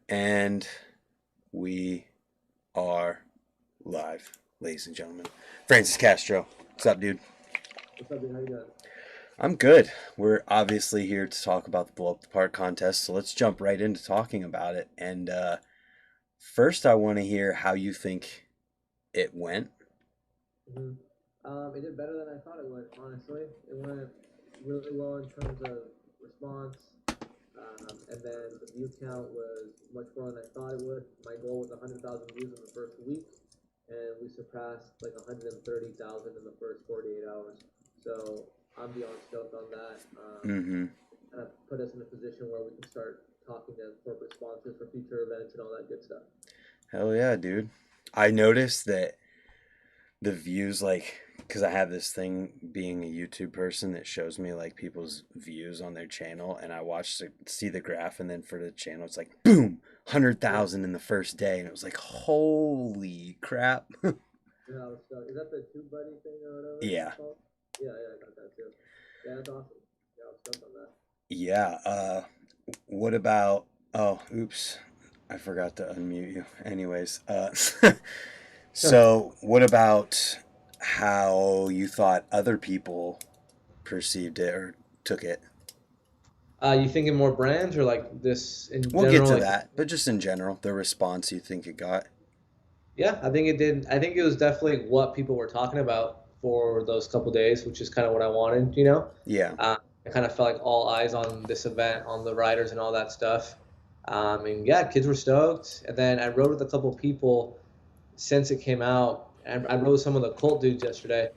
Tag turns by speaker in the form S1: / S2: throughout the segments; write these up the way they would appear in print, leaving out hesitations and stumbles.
S1: And we are live, ladies and gentlemen. Francis Castro, what's up, dude?
S2: What's up, dude? How you doing?
S1: I'm good. We're obviously here to talk about the Blow Up the Park contest, so let's jump right into talking about it. And first, I want to hear how you think it went.
S2: hmm it did better than I thought it would, honestly. It went really well in terms of response, and then the view count was much more than I thought it would. My goal was 100,000 views in the first week, and we surpassed like 130,000 in the first 48 hours. So I'm beyond stoked on that.
S1: Mm-hmm.
S2: Kind of put us in a position where we can start talking to corporate sponsors for future events and all that good stuff.
S1: Hell yeah, dude. I noticed that the views, like, because I have this thing being a YouTube person that shows me like people's views on their channel, and I watched see the graph, and then for the channel, it's like boom, hundred
S2: Yeah,
S1: thousand in the first day, and it was like holy crap.
S2: yeah, I was stoked. Is that the tube buddy thing or whatever it's
S1: Yeah,
S2: called? Yeah, yeah, I got that too. Yeah, that's awesome. Yeah, I was stoked on that.
S1: yeah. What about? Oh, oops, I forgot to unmute you. Anyways, so what about how you thought other people perceived it or took it?
S2: You thinking more brands or like this in
S1: We'll get
S2: general?
S1: to
S2: Like,
S1: that, but just in general, the response you think it got.
S2: yeah, I think it did. I think it was definitely what people were talking about for those couple days, which is kind of what I wanted.
S1: Yeah.
S2: I kind of felt like all eyes on this event, on the riders and all that stuff. And yeah, kids were stoked. And then I rode with a couple people since it came out, and I rode with some of the cult dudes yesterday.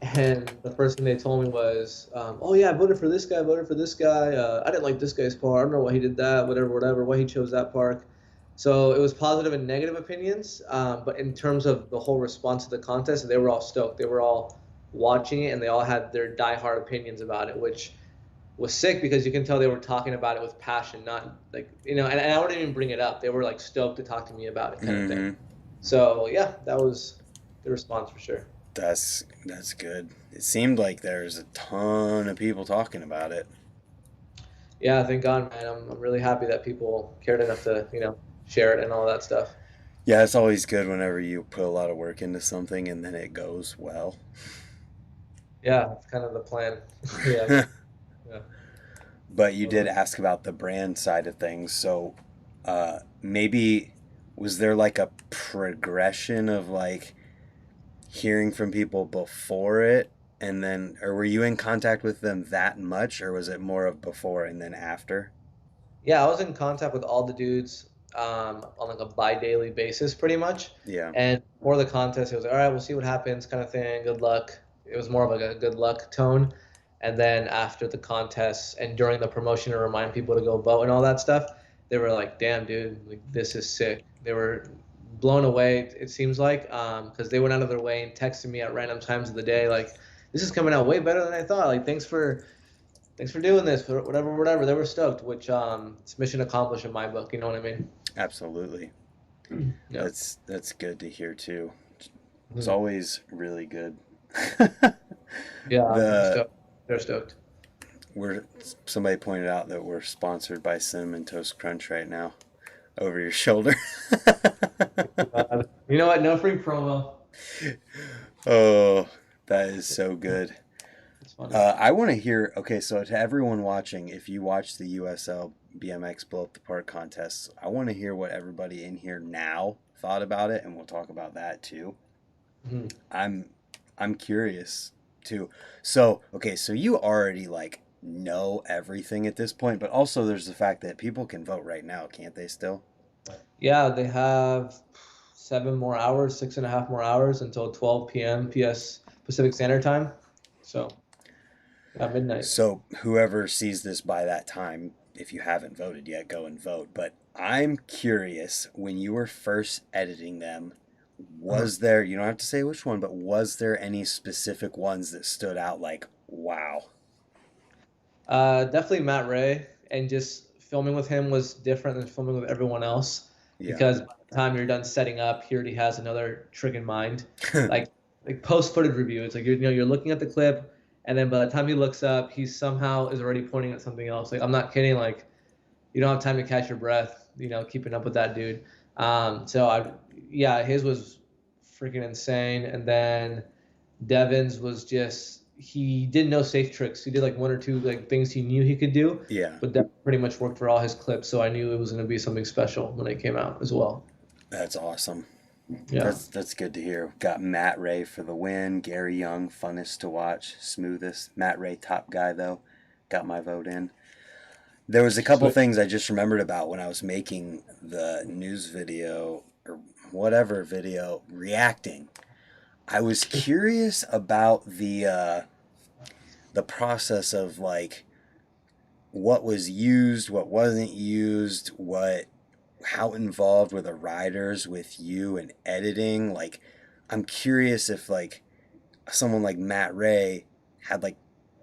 S2: And the first thing they told me was, "Oh yeah, I voted for this guy. I voted for this guy. I didn't like this guy's part. I don't know why he did that. Whatever, whatever. Why he chose that park." So it was positive and negative opinions. But in terms of the whole response to the contest, they were all stoked. They were all watching it, and they all had their diehard opinions about it, which was sick because you can tell they were talking about it with passion, not like And I wouldn't even bring it up. They were like stoked to talk to me about it, kind of thing.
S1: Mm-hmm.
S2: So yeah, that was the response for sure.
S1: That's good. It seemed like there's a ton of people talking about it.
S2: Yeah, thank God, man. I'm really happy that people cared enough to, share it and all that stuff.
S1: Yeah, it's always good whenever you put a lot of work into something and then it goes well.
S2: Yeah, it's kind of the plan. Yeah, yeah.
S1: But you did
S2: Totally.
S1: ask about the brand side of things, so maybe was there like a progression of like hearing from people before it, and then, or were you in contact with them that much, or was it more of before and then after?
S2: Yeah, I was in contact with all the dudes on like a bi-daily basis, pretty much.
S1: Yeah.
S2: And for the contest, it was like, all right, we'll see what happens, kind of thing. Good luck. It was more of like a good luck tone. And then after the contest and during the promotion to remind people to go vote and all that stuff, they were like, "Damn, dude, like this is sick." They were blown away. It seems like because they went out of their way and texted me at random times of the day, like, "This is coming out way better than I thought. Like, thanks for doing this, whatever, whatever." They were stoked, which it's mission accomplished in my book. You know what I mean?
S1: Absolutely.
S2: Yeah.
S1: That's good to hear too. It's
S2: Mhm.
S1: always really good.
S2: Yeah, I'm
S1: the
S2: stoked. They're stoked.
S1: we're Somebody pointed out that we're sponsored by Cinnamon Toast Crunch right now over your shoulder.
S2: You know what? No free promo.
S1: Oh, that is so good.
S2: It's funny.
S1: I want to hear. Okay, so to everyone watching, if you watch the USL BMX Blow Up the Park contest, I want to hear what everybody in here now thought about it, and we'll talk about that too.
S2: Mhm.
S1: I'm I'm curious too. So, okay, so you already like know everything at this point, but also there's the fact that people can vote right now, can't they still?
S2: Yeah, they have 7 more hours, 6.5 more hours until 12 p.m. PS Pacific Standard Time. So, yeah, midnight.
S1: So, whoever sees this by that time, if you haven't voted yet, go and vote. But I'm curious, when you were first editing them,
S2: Uh-huh.
S1: was there, you don't have to say which one, but was there any specific ones that stood out like, wow?
S2: Definitely Matt Ray, and just filming with him was different than filming with everyone else
S1: Yeah.
S2: because by the time you're done setting up, he already has another trick in mind. Like like post footage review, it's like you're looking at the clip, and then by the time he looks up, he somehow is already pointing at something else. Like I'm not kidding. Like you don't have time to catch your breath, keeping up with that dude. So yeah, his was freaking insane. And then Devon's was just, he did no safe tricks. He did like one or two like things he knew he could do,
S1: Yeah,
S2: but that pretty much worked for all his clips. So I knew it was going to be something special when it came out as well.
S1: that's awesome.
S2: Yeah.
S1: That's good to hear. Got Matt Ray for the win. Gary Young, funnest to watch, smoothest. Matt Ray, top guy though. Got my vote in. There was a couple
S2: Sweet.
S1: things I just remembered about when I was making the news video or whatever video reacting. I was curious about the process of like what was used, what wasn't used, what how involved were the writers with you and editing. Like, I'm curious if like someone like Matt Ray had like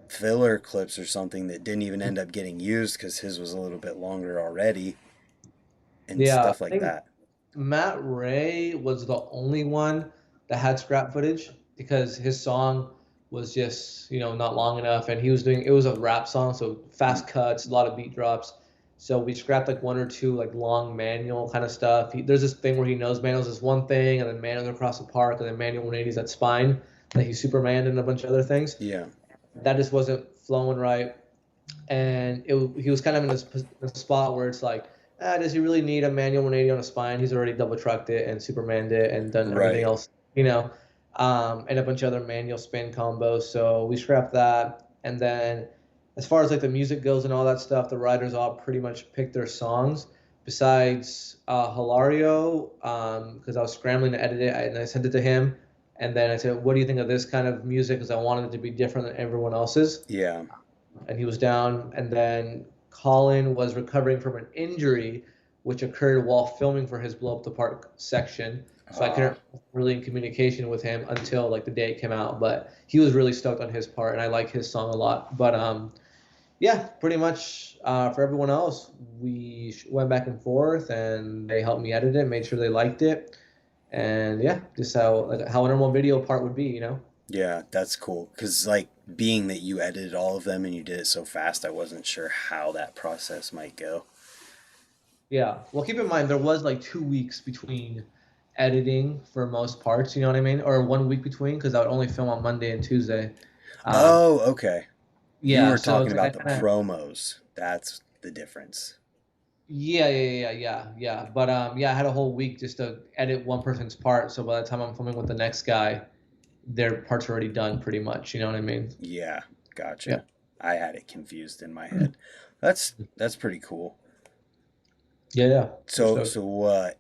S1: filler clips or something that didn't even end up getting used because his was a little bit longer already and
S2: Yeah,
S1: stuff
S2: I
S1: like
S2: think
S1: that.
S2: Matt Ray was the only one that had scrap footage because his song was just, not long enough. And he was doing, it was a rap song, so
S1: Mm,
S2: fast cuts, a lot of beat drops. So we scrapped like one or two like long manual kind of stuff. There's this thing where he knows manuals is one thing, and then manuals across the park, and then manual 180s at spine, that he's Superman and a bunch of other things.
S1: yeah,
S2: That just wasn't flowing right. And he was kind of in a spot where it's like, does he really need a manual 180 on a spine? He's already double trucked it and Supermaned it and done everything
S1: right.
S2: else, and a bunch of other manual spin combos. So we scrapped that. And then as far as like the music goes and all that stuff, the writers all pretty much picked their songs. Besides Hilario, because I was scrambling to edit it, and I sent it to him. And then I said, "What do you think of this kind of music?" Because I wanted it to be different than everyone else's,
S1: Yeah.
S2: and he was down. And then Colin was recovering from an injury, which occurred while filming for his blow up the park section. So I
S1: Ah,
S2: couldn't really in communication with him until like the day it came out. But he was really stoked on his part, and I like his song a lot. But yeah, pretty much for everyone else, we went back and forth, and they helped me edit it, made sure they liked it, and yeah, just how a normal video part would be.
S1: yeah, that's cool. Because, like, being that you edited all of them and you did it so fast, I wasn't sure how that process might go.
S2: Yeah. Well, keep in mind there was like 2 weeks between editing for most parts. You know what I mean? Or 1 week between because I would only film on Monday and Tuesday. Um,
S1: Oh, okay. You
S2: yeah.
S1: were
S2: So
S1: talking
S2: it's like I
S1: about the
S2: kind of
S1: promos. That's the difference.
S2: yeah. But yeah, I had a whole week just to edit one person's part. So by the time I'm filming with the next guy, their part's already done pretty much. You know what I mean?
S1: Yeah,
S2: Yeah.
S1: gotcha. I had it confused in my head. That's pretty cool.
S2: Yeah. We're
S1: So
S2: stoked.
S1: so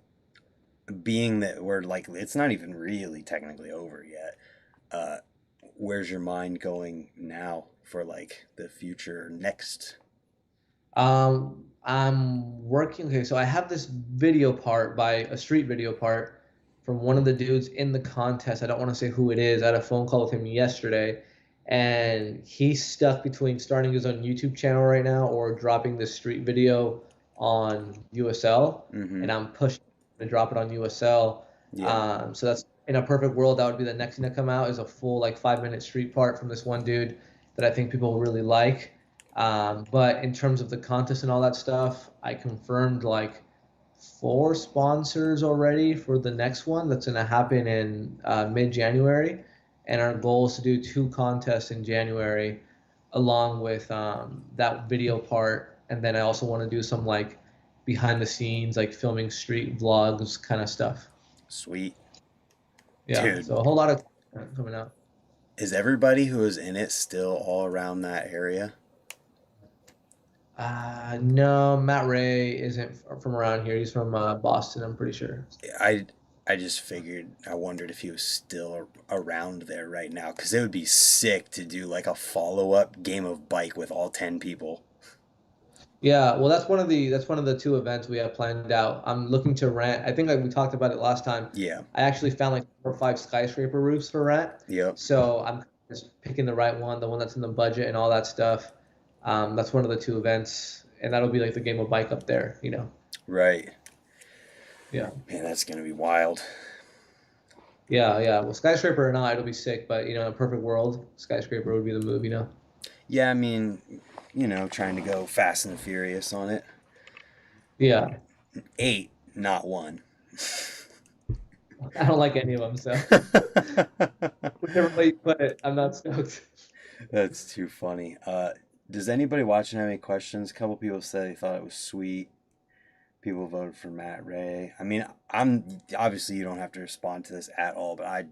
S1: being that we're like it's not even really technically over yet. Uh, where's your mind going now for like the future next?
S2: I'm working. Okay, so I have this video part by a street video part from one of the dudes in the contest. I don't want to say who it is. I had a phone call with him yesterday, and he's stuck between starting his own YouTube channel right now or dropping this street video on USL,
S1: Mm-hmm.
S2: and I'm pushing to drop it on USL.
S1: Yeah.
S2: So that's in a perfect world, that would be the next thing to come out is a full like 5 minute street part from this one dude that I think people will really like. But in terms of the contest and all that stuff, I confirmed like four sponsors already for the next one that's going to happen in mid-January. And our goal is to do two contests in January along with that video part. And then I also want to do some like behind the scenes, like filming street vlogs kind of stuff.
S1: Sweet.
S2: Yeah.
S1: Dude,
S2: So a whole lot of content coming out.
S1: is everybody who is in it still all around that area?
S2: No, Matt Ray isn't from around here. He's from Boston, I'm pretty sure.
S1: I I just figured I wondered if he was still around there right now because it would be sick to do like a follow-up game of bike with all 10 people.
S2: Yeah, well, that's one of the two events we have planned out. I'm looking to rent. I think like we talked about it last time.
S1: Yeah.
S2: I actually found like 4 or 5 skyscraper roofs for rent.
S1: Yep.
S2: So I'm just picking the right one, the one that's in the budget and all that stuff. That's one of the two events, and that'll be like the game of bike up there.
S1: Right.
S2: Yeah,
S1: Man, that's gonna be wild.
S2: yeah. Well, skyscraper or not, it'll be sick. But in a perfect world, skyscraper would be the move.
S1: Yeah, I mean, trying to go fast and furious on it.
S2: Yeah,
S1: 8, not one.
S2: I don't like any of them, so whichever way you put it, I'm not stoked.
S1: That's too funny. Does anybody watching have any questions? A couple people said they thought it was sweet. People voted for Matt Ray. I mean, I'm obviously you don't have to respond to this at all, but I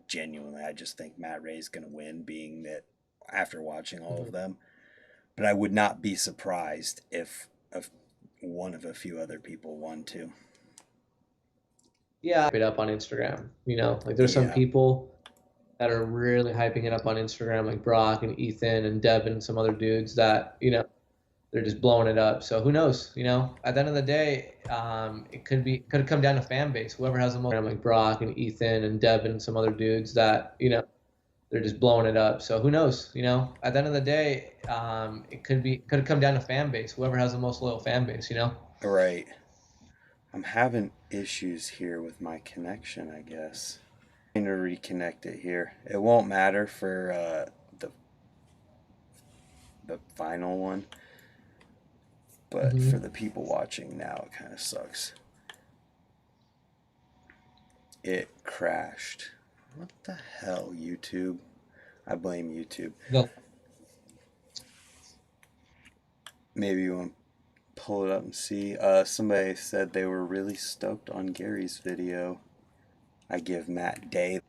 S1: just think Matt Ray's gonna win, being that after watching all of
S2: Mhm.
S1: them. But I would not be surprised if one of a few other people won too.
S2: Yeah, it up on Instagram. Like there's some
S1: Yeah,
S2: people that are really hyping it up on Instagram, like Brock and Ethan and Devin and some other dudes that, they're just blowing it up. So who knows? At the end of the day, it could come down to fan base. Whoever has the most, like Brock and Ethan and Devin and some other dudes that, they're just blowing it up. So who knows? At the end of the day, it could come down to fan base. Whoever has the most loyal fan base.
S1: right. I'm having issues here with my connection, I guess. I'm trying to reconnect it here. It won't matter for the final one, but for
S2: Hmm.
S1: the people watching now, it kind of sucks. It crashed. What the hell, YouTube? I blame YouTube.
S2: The
S1: Maybe you want to pull it up and see. Somebody said they were really stoked on Gary's video. I give Matt Day.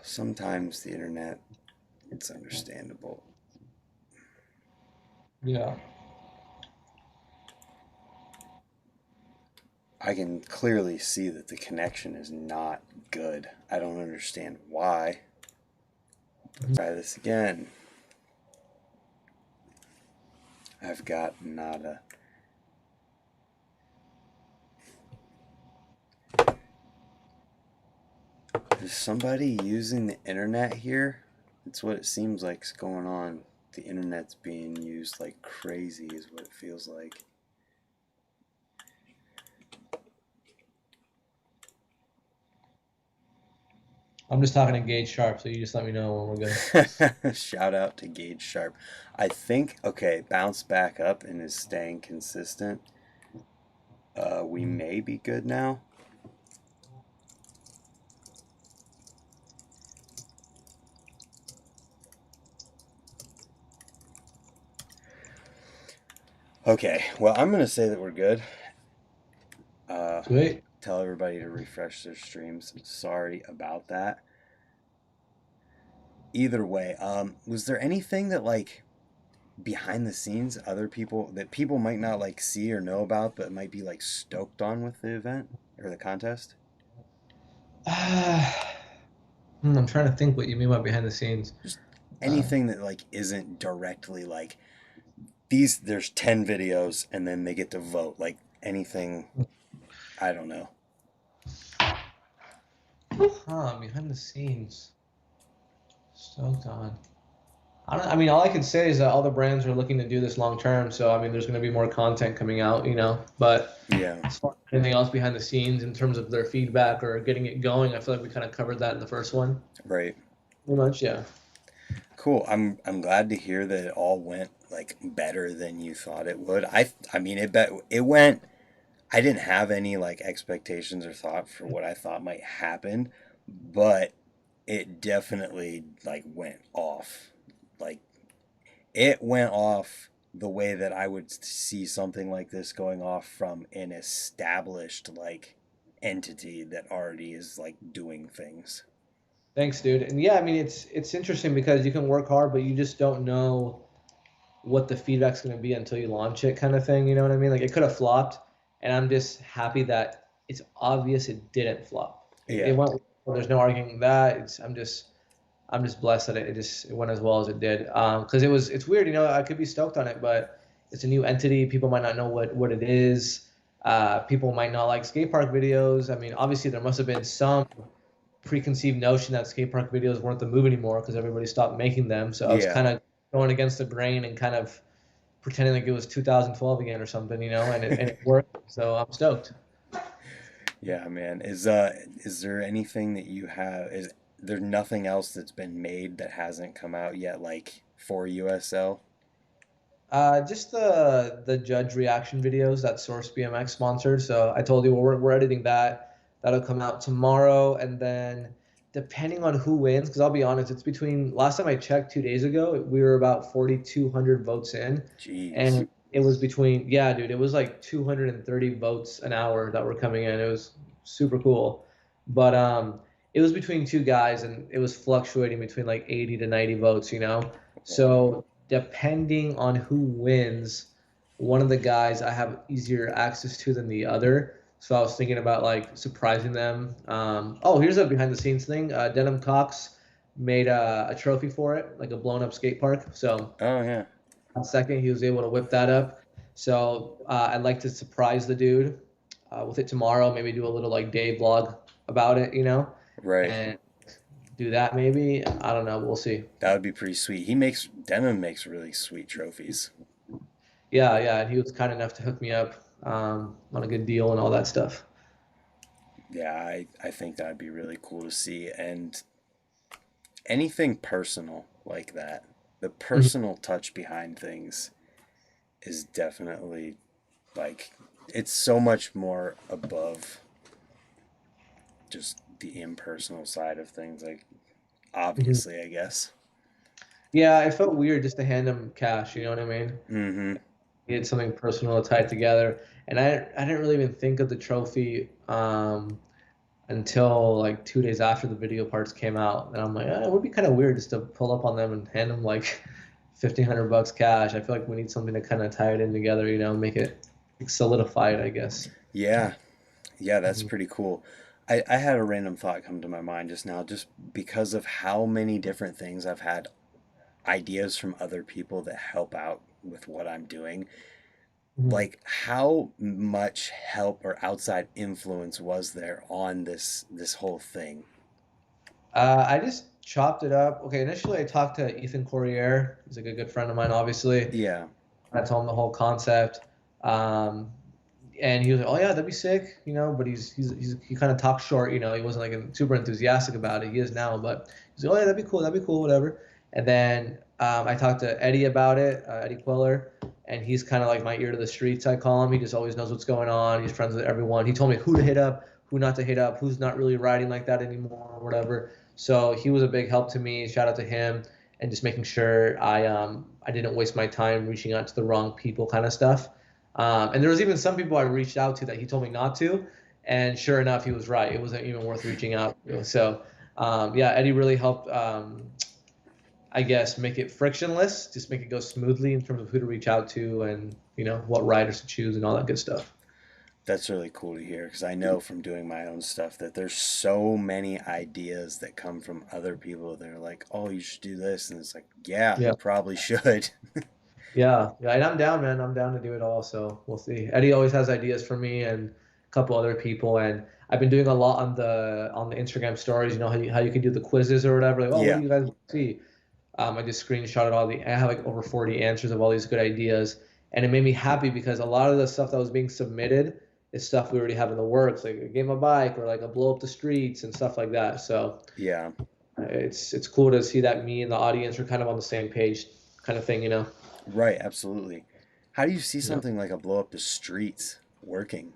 S1: Sometimes the internet, it's understandable.
S2: Yeah.
S1: I can clearly see that the connection is not good. I don't understand why. But try this again. I've got nada. Is somebody using the internet here? It's what it seems like is going on. The internet's being used like crazy, is what it feels like.
S2: I'm just talking to Gage Sharp, so you just let me know when we're good.
S1: Shout out to Gage Sharp. I think, okay, bounce back up and is staying consistent. We may be good now. Okay, well, I'm going to say that we're good. Uh,
S2: Sweet.
S1: Tell everybody to refresh their streams. Sorry about that. Either way, was there anything that like behind the scenes other people that people might not like see or know about but might be like stoked on with the event or the contest?
S2: I'm trying to think what you mean by behind the scenes.
S1: Just
S2: Uh,
S1: anything that like isn't directly like these there's 10 videos and then they get to vote like anything. I don't know.
S2: behind the scenes. Stoked on. I mean, all I can say is that all the brands are looking to do this long term. So, I mean, there's going to be more content coming out. But
S1: Yeah,
S2: as far as anything else behind the scenes in terms of their feedback or getting it going, I feel like we kind of covered that in the first one.
S1: right.
S2: Pretty much, yeah.
S1: Cool. I'm glad to hear that it all went like better than you thought it would. I mean it went. I didn't have any like expectations or thought for what I thought might happen, but it definitely like went off. Like it went off the way that I would see something like this going off from an established like entity that already is like doing things.
S2: Thanks, dude. And yeah, I mean, it's interesting because you can work hard, but you just don't know what the feedback's going to be until you launch it, kind of thing. You know what I mean? Like it could have flopped, and I'm just happy that it's obvious it didn't flop. It
S1: Yeah.
S2: went. Well, there's no arguing that. I'm just blessed that it went as well as it did. Because it's weird. I could be stoked on it, but it's a new entity. People might not know what it is. People might not like skate park videos. I mean, obviously there must have been some preconceived notion that skate park videos weren't the move anymore because everybody stopped making them. So I was
S1: Yeah.
S2: kind of going against the grain and kind of pretending like it was 2012 again or something, and it worked. So I'm stoked.
S1: Yeah, man. Is there anything that you have is there nothing else that's been made that hasn't come out yet like for USL?
S2: Just the judge reaction videos that Source BMX sponsored. So I told you we're editing that. That'll come out tomorrow, and then depending on who wins, because I'll be honest, it's between last time I checked 2 days ago, we were about 4,200 votes in,
S1: Jeez.
S2: and it was between yeah, dude, it was like 230 votes an hour that were coming in. It was super cool, but it was between two guys, and it was fluctuating between like 80 to 90 votes, you know.
S1: Wow.
S2: So depending on who wins, one of the guys I have easier access to than the other. So I was thinking about like surprising them. Oh, here's a behind the scenes thing. Denham Cox made a trophy for it, like a blown up skate park. So
S1: Oh yeah.
S2: on second, he was able to whip that up. So I'd like to surprise the dude with it tomorrow. Maybe do a little like day vlog about it, you know,
S1: Right.
S2: and do that maybe. I don't know. We'll see.
S1: That would be pretty sweet. Denon makes really sweet trophies.
S2: Yeah, yeah, and he was kind enough to hook me up on a good deal and all that stuff.
S1: Yeah, I think that'd be really cool to see. And anything personal like that, the
S2: Mhm.
S1: personal touch behind things is definitely like, it's so much more above just the impersonal side of things. Like,
S2: Mhm.
S1: obviously, I guess.
S2: Yeah, it felt weird just to hand him cash. You know what I mean?
S1: Mm-hmm.
S2: He had something personal to tie together, and I didn't really even think of the trophy until like 2 days after the video parts came out, and I'm like, it would be kind of weird just to pull up on them and hand them like 1,500 bucks cash. I feel like we need something to kind of tie it in together. You know, make it solidify it, I guess.
S1: Yeah, yeah, that's
S2: Mhm.
S1: pretty cool. I had a random thought come to my mind just now, just because of how many different things I've had ideas from other people that help out with what I'm doing.
S2: Mhm.
S1: Like, how much help or outside influence was there on this whole thing?
S2: I just chopped it up. Okay, initially I talked to Ethan Courier. He's like a good friend of mine, obviously.
S1: Yeah,
S2: I told him the whole concept. Um, and he was like, "Oh yeah, that'd be sick," you know. But he kind of talked short, you know. He wasn't like super enthusiastic about it. He is now, but he's like, "Oh yeah, that'd be cool, whatever." And then I talked to Eddie about it, Eddie Queller, and he's kind of like my ear to the streets. I call him. He just always knows what's going on. He's friends with everyone. He told me who to hit up, who not to hit up, who's not really riding like that anymore, or whatever. So he was a big help to me. Shout out to him and just making sure I didn't waste my time reaching out to the wrong people, kind of stuff. And there was even some people I reached out to that he told me not to, and sure enough, he was right. It wasn't even worth reaching out to. So yeah, Eddie really helped. I guess make it frictionless, just make it go smoothly in terms of who to reach out to and what riders to choose and all that good stuff.
S1: that's really cool to hear because I know from doing my own stuff that there's so many ideas that come from other people. They're like, "Oh, you should do this," and it's like, "Yeah,
S2: Yeah.
S1: you probably should."
S2: Yeah, yeah, and I'm down, man. I'm down to do it all. So we'll see. Eddie always has ideas for me and a couple other people, and I've been doing a lot on the Instagram stories. You know how you can do the quizzes or whatever. Like, oh, what do
S1: Yeah,
S2: you guys see? I just screenshotted all the. I have like over 40 answers of all these good ideas, and it made me happy because a lot of the stuff that was being submitted is stuff we already have in the works, like a game of bike or like a blow up the streets and stuff like that. So
S1: yeah,
S2: it's cool to see that me and the audience are kind of on the same page, kind of thing. You know.
S1: right, absolutely. How do you see
S2: Yeah.
S1: something like a blow up the streets working?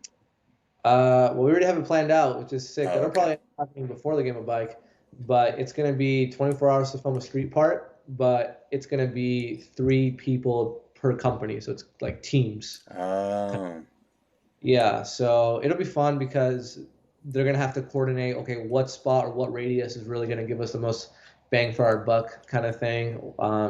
S2: Well, we already have it planned out, which is sick.
S1: Oh,
S2: That'll
S1: okay.
S2: probably happen before the game of bike, but it's gonna be 24 hours to film a street part, but it's gonna be 3 people per company, so it's like teams.
S1: Oh,
S2: Yeah, so it'll be fun because they're gonna have to coordinate. Okay, what spot or what radius is really gonna give us the most bang for our buck, kind of thing.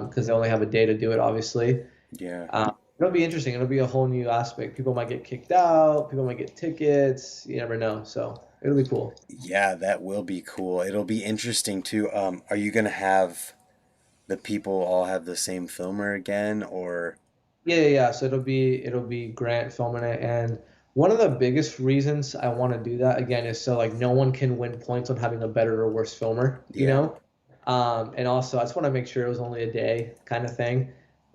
S2: Because they only have a day to do it, obviously.
S1: yeah.
S2: It'll be interesting. It'll be a whole new aspect. People might get kicked out. People might get tickets. You never know. So it'll be cool.
S1: Yeah, that will be cool. It'll be interesting too. Are you gonna have the people all have the same filmer again, or
S2: Yeah, yeah, yeah. So it'll be Grant filming it, and one of the biggest reasons I want to do that again is so like no one can win points on having a better or worse filmer, you
S1: yeah,
S2: know. And also I just want to make sure it was only a day kind of thing.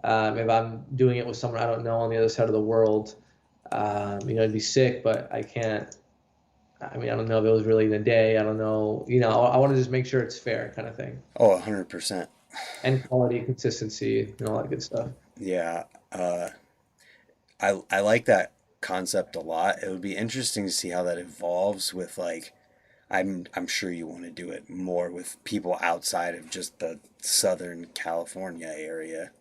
S2: If I'm doing it with someone I don't know on the other side of the world, it'd be sick, but I can't. I mean, I don't know if it was really in a day. I don't know. I want to just make sure it's fair, kind of thing.
S1: oh, 100%.
S2: and quality, consistency, and all that good stuff.
S1: Yeah, I like that concept a lot. It would be interesting to see how that evolves with like I'm sure you want to do it more with people outside of just the Southern California area.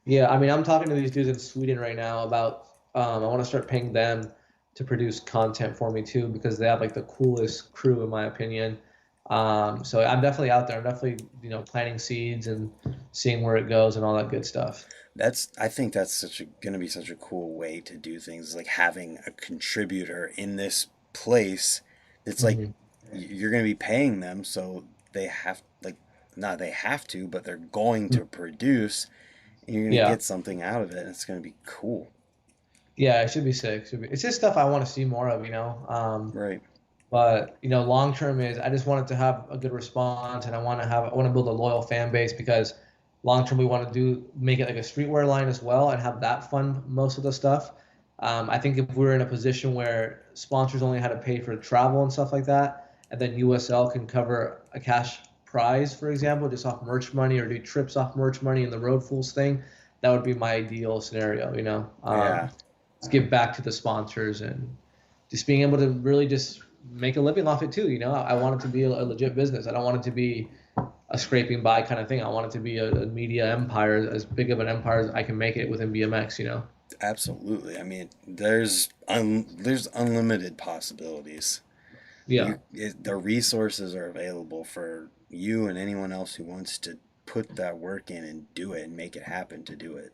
S2: Yeah, I mean, I'm talking to these dudes in Sweden right now about I want to start paying them to produce content for me too because they have like the coolest crew in my opinion. So I'm definitely out there. I'm definitely, planting seeds and seeing where it goes and all that good stuff.
S1: I think that's gonna be such a cool way to do things, like having a contributor in this place. It's like
S2: Hmm.
S1: you're gonna be paying them, so they have like not they have to, but they're going to produce, and you're gonna
S2: Yeah.
S1: get something out of it, and it's gonna be cool.
S2: Yeah, it should be sick. It's just stuff I want to see more of,
S1: Right.
S2: But long term is I just want it to have a good response, and I want to build a loyal fan base because long term we want to do make it like a streetwear line as well and have that fund most of the stuff. I think if we're in a position where sponsors only had to pay for travel and stuff like that, and then USL can cover a cash prize, for example, just off merch money or do trips off merch money and the Road Fools thing, that would be my ideal scenario.
S1: Yeah.
S2: Let's give back to the sponsors and just being able to really just make a living off it too. I want it to be a legit business. I don't want it to be a scraping by kind of thing. I want it to be a media empire, as big of an empire as I can make it within BMX.
S1: Absolutely. I mean, there's unlimited possibilities.
S2: Yeah,
S1: The resources are available for you and anyone else who wants to put that work in and do it and make it happen to do it.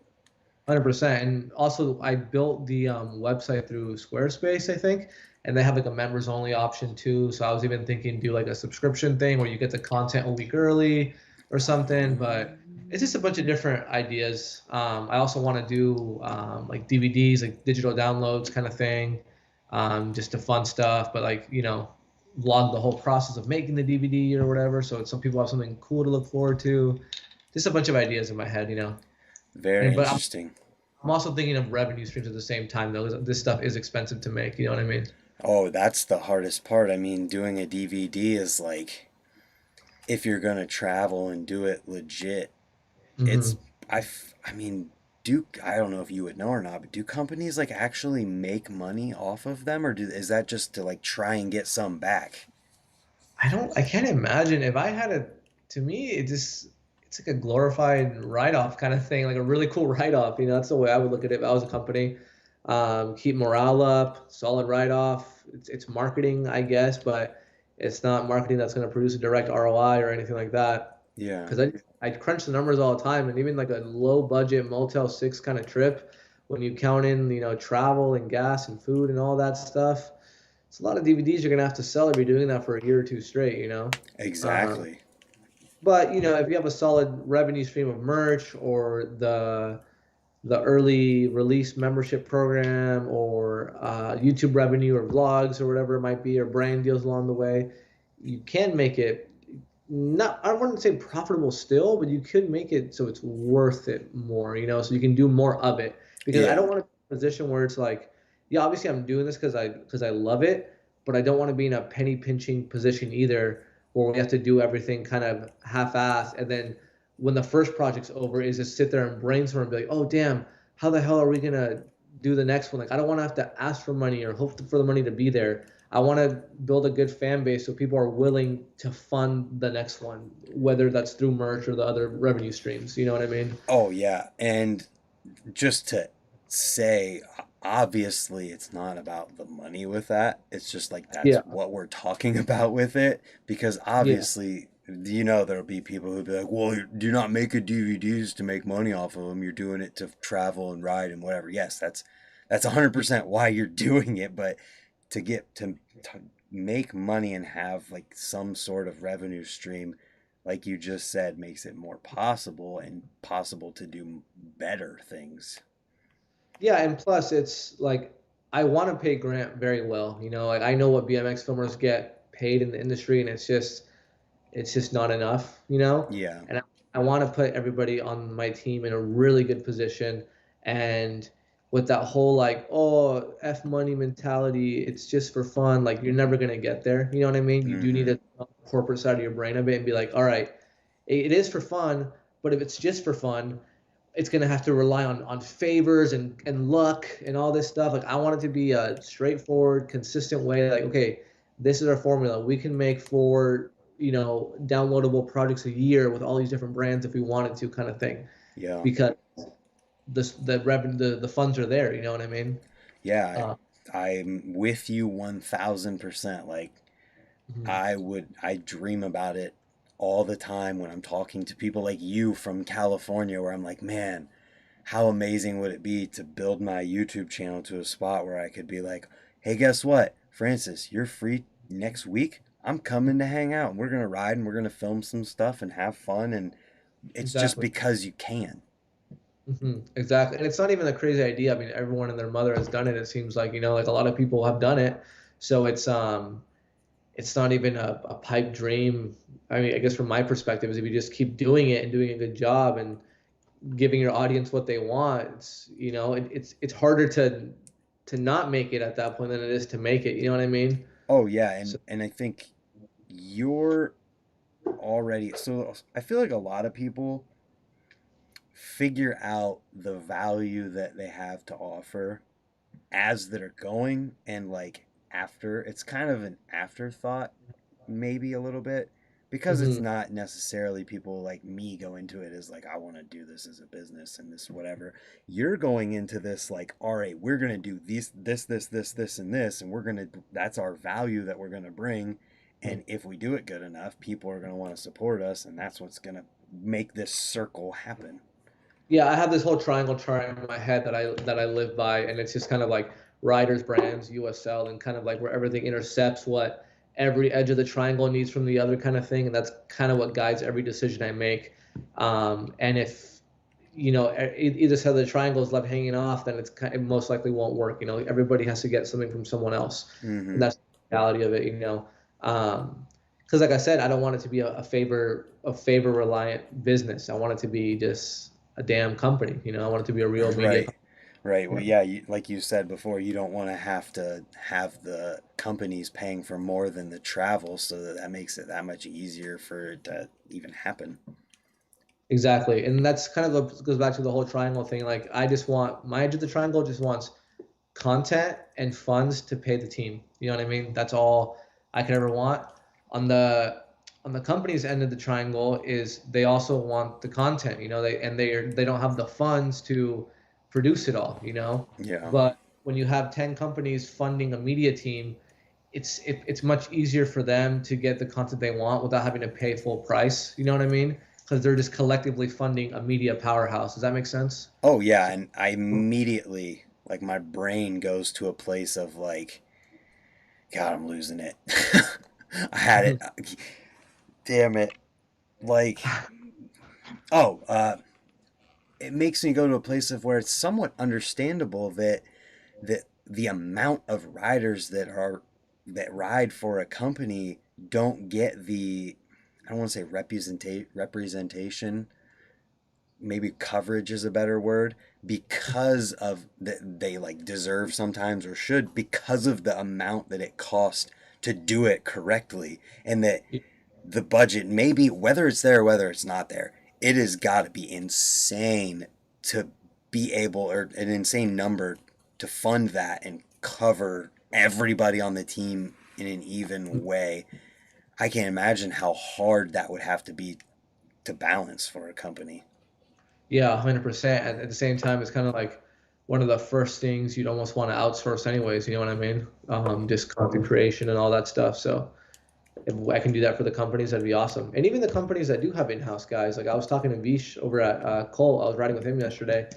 S2: 100%. And also, I built the website through Squarespace, I think, and they have like a members only option too. So I was even thinking do like a subscription thing where you get the content a week early or something. But it's just a bunch of different ideas. I also want to do like DVDs, like digital downloads kind of thing, just to fun stuff. But like vlog the whole process of making the DVD or whatever. So some people have something cool to look forward to. Just a bunch of ideas in my head.
S1: Very
S2: And but
S1: interesting.
S2: I'm also thinking of revenue streams at the same time, though. 'Cause this stuff is expensive to make. You know what I mean?
S1: Oh, that's the hardest part. I mean, doing a DVD is like if you're gonna travel and do it legit, it's
S2: Hmm.
S1: I mean, do I don't know if you would know or not, but do companies like actually make money off of them, or is that just to like try and get some back?
S2: I can't imagine if I had a. To me, it's like a glorified write-off kind of thing, like a really cool write-off. That's the way I would look at it if I was a company. Keep morale up, solid write-off. It's marketing, I guess, but it's not marketing that's going to produce a direct ROI or anything like that.
S1: Yeah.
S2: Because I crunch the numbers all the time, and even like a low budget Motel 6 kind of trip, when you count in travel and gas and food and all that stuff, it's a lot of DVDs you're gonna have to sell if you're doing that for a year or two straight. Um,
S1: Exactly.
S2: but if you have a solid revenue stream of merch or the early release membership program or YouTube revenue or vlogs or whatever it might be or brand deals along the way, you can make it not I wouldn't say profitable still, but you could make it so it's worth it more, so you can do more of it. Because I
S1: Yeah.
S2: don't want to be in a position where it's like, yeah, obviously I'm doing this because I love it, but I don't want to be in a penny pinching position either where we have to do everything kind of half-assed and then when the first project's over is just sit there and brainstorm and be like, oh damn, how the hell are we gonna do the next one? Like I don't want to have to ask for money or hope for the money to be there. I want to build a good fan base so people are willing to fund the next one, whether that's through merch or the other revenue streams. You know what I mean?
S1: Oh, yeah. And just to say, obviously, it's not about the money with that. It's just like that's
S2: Yeah,
S1: what we're talking about with it. Because
S2: yeah,
S1: obviously, there'll be people who'll be like, well, do not make a DVDs to make money off of them. You're doing it to travel and ride and whatever. Yes, that's 100% why you're doing it. But to make money and have like some sort of revenue stream, like you just said, makes it more possible and possible to do better things.
S2: yeah. And plus, it's like I want to pay Grant very well. Like I know what BMX filmers get paid in the industry, and it's just not enough.
S1: Yeah.
S2: And I want to put everybody on my team in a really good position. And with that whole like, oh, F money mentality, it's just for fun. Like you're never gonna get there. You know what I mean? You do need
S1: Mm-hmm.
S2: to corporate side of your brain a bit and be like, all right, it is for fun, But if it's just for fun, it's going to have to rely on favors and luck and all this stuff. Like I want it to be a straightforward, consistent way. Like, okay, this is our formula. We can make four, downloadable projects a year with all these different brands if we wanted to, kind of thing.
S1: Yeah.
S2: Because the revenue, the funds are there. You know what I mean?
S1: Yeah.
S2: Uh,
S1: I'm with you 1000%. Like,
S2: mhm.
S1: I dream about it all the time when I'm talking to people like you from California, where I'm like, man, how amazing would it be to build my YouTube channel to a spot where I could be like, hey, guess what? Francis, you're free next week. I'm coming to hang out and we're going to ride and we're going to film some stuff and have fun. And it's just
S2: Exactly.
S1: because you can.
S2: Exactly. And it's not even a crazy idea. I mean, everyone and their mother has done it. It seems like, like a lot of people have done it. So it's not even a pipe dream. I mean, I guess from my perspective is if you just keep doing it and doing a good job and giving your audience what they want, it's harder to not make it at that point than it is to make it. You know what I mean?
S1: Oh, yeah.
S2: So,
S1: And I think you're already, so I feel like a lot of people figure out the value that they have to offer as they're going, and like after, it's kind of an afterthought, maybe a little bit, because it's
S2: mhm.
S1: not necessarily people like me go into it as like, I want to do this as a business and this whatever. You're going into this like, all right, we're going to do this and this, and we're going to, that's our value that we're going to bring. And if we do it good enough, people are going to want to support us, and that's what's going to make this circle happen.
S2: Yeah, I have this whole triangle chart in my head that I live by, and it's just kind of like riders, brands, USL, and kind of like where everything intercepts what every edge of the triangle needs from the other kind of thing, and that's kind of what guides every decision I make. And if either side of the triangle is left hanging off, then it most likely won't work. Everybody has to get something from someone else, and
S1: Mm-hmm.
S2: that's the reality of it. Because like I said, I don't want it to be a favor reliant business. I want it to be just a damn company. I want it to be a real media
S1: Right.
S2: company.
S1: Right. Well, yeah, like you said before, you don't want to have the companies paying for more than the travel, so that makes it that much easier for it to even happen.
S2: Exactly. And that's kind of goes back to the whole triangle thing. Like I just want my edge of the triangle just wants content and funds to pay the team. You know what I mean? That's all I could ever want. On the on the company's end of the triangle is they also want the content, they don't have the funds to produce it all.
S1: Yeah.
S2: But when you have 10 companies funding a media team, it's much easier for them to get the content they want without having to pay full price. You know what I mean? Because they're just collectively funding a media powerhouse. Does that make sense?
S1: Oh, yeah, and I immediately, like, my brain goes to a place of like, God, I'm losing it. I had it. Damn it. Like, oh, it makes me go to a place of where it's somewhat understandable that the amount of riders that ride for a company don't get the, I don't want to say representation, maybe coverage is a better word, because of that they like deserve sometimes or should, because of the amount that it costs to do it correctly, and that the budget, maybe whether it's there or whether it's not there, it has got to be insane to be able, or an insane number to fund that and cover everybody on the team in an even way. I can't imagine how hard that would have to be to balance for a company.
S2: Yeah, 100%. And at the same time, it's kind of like one of the first things you'd almost want to outsource anyways, you know what I mean? Just content creation and all that stuff. So if I can do that for the companies, that'd be awesome. And even the companies that do have in-house guys, like I was talking to Vish over at Cole, I was riding with him yesterday,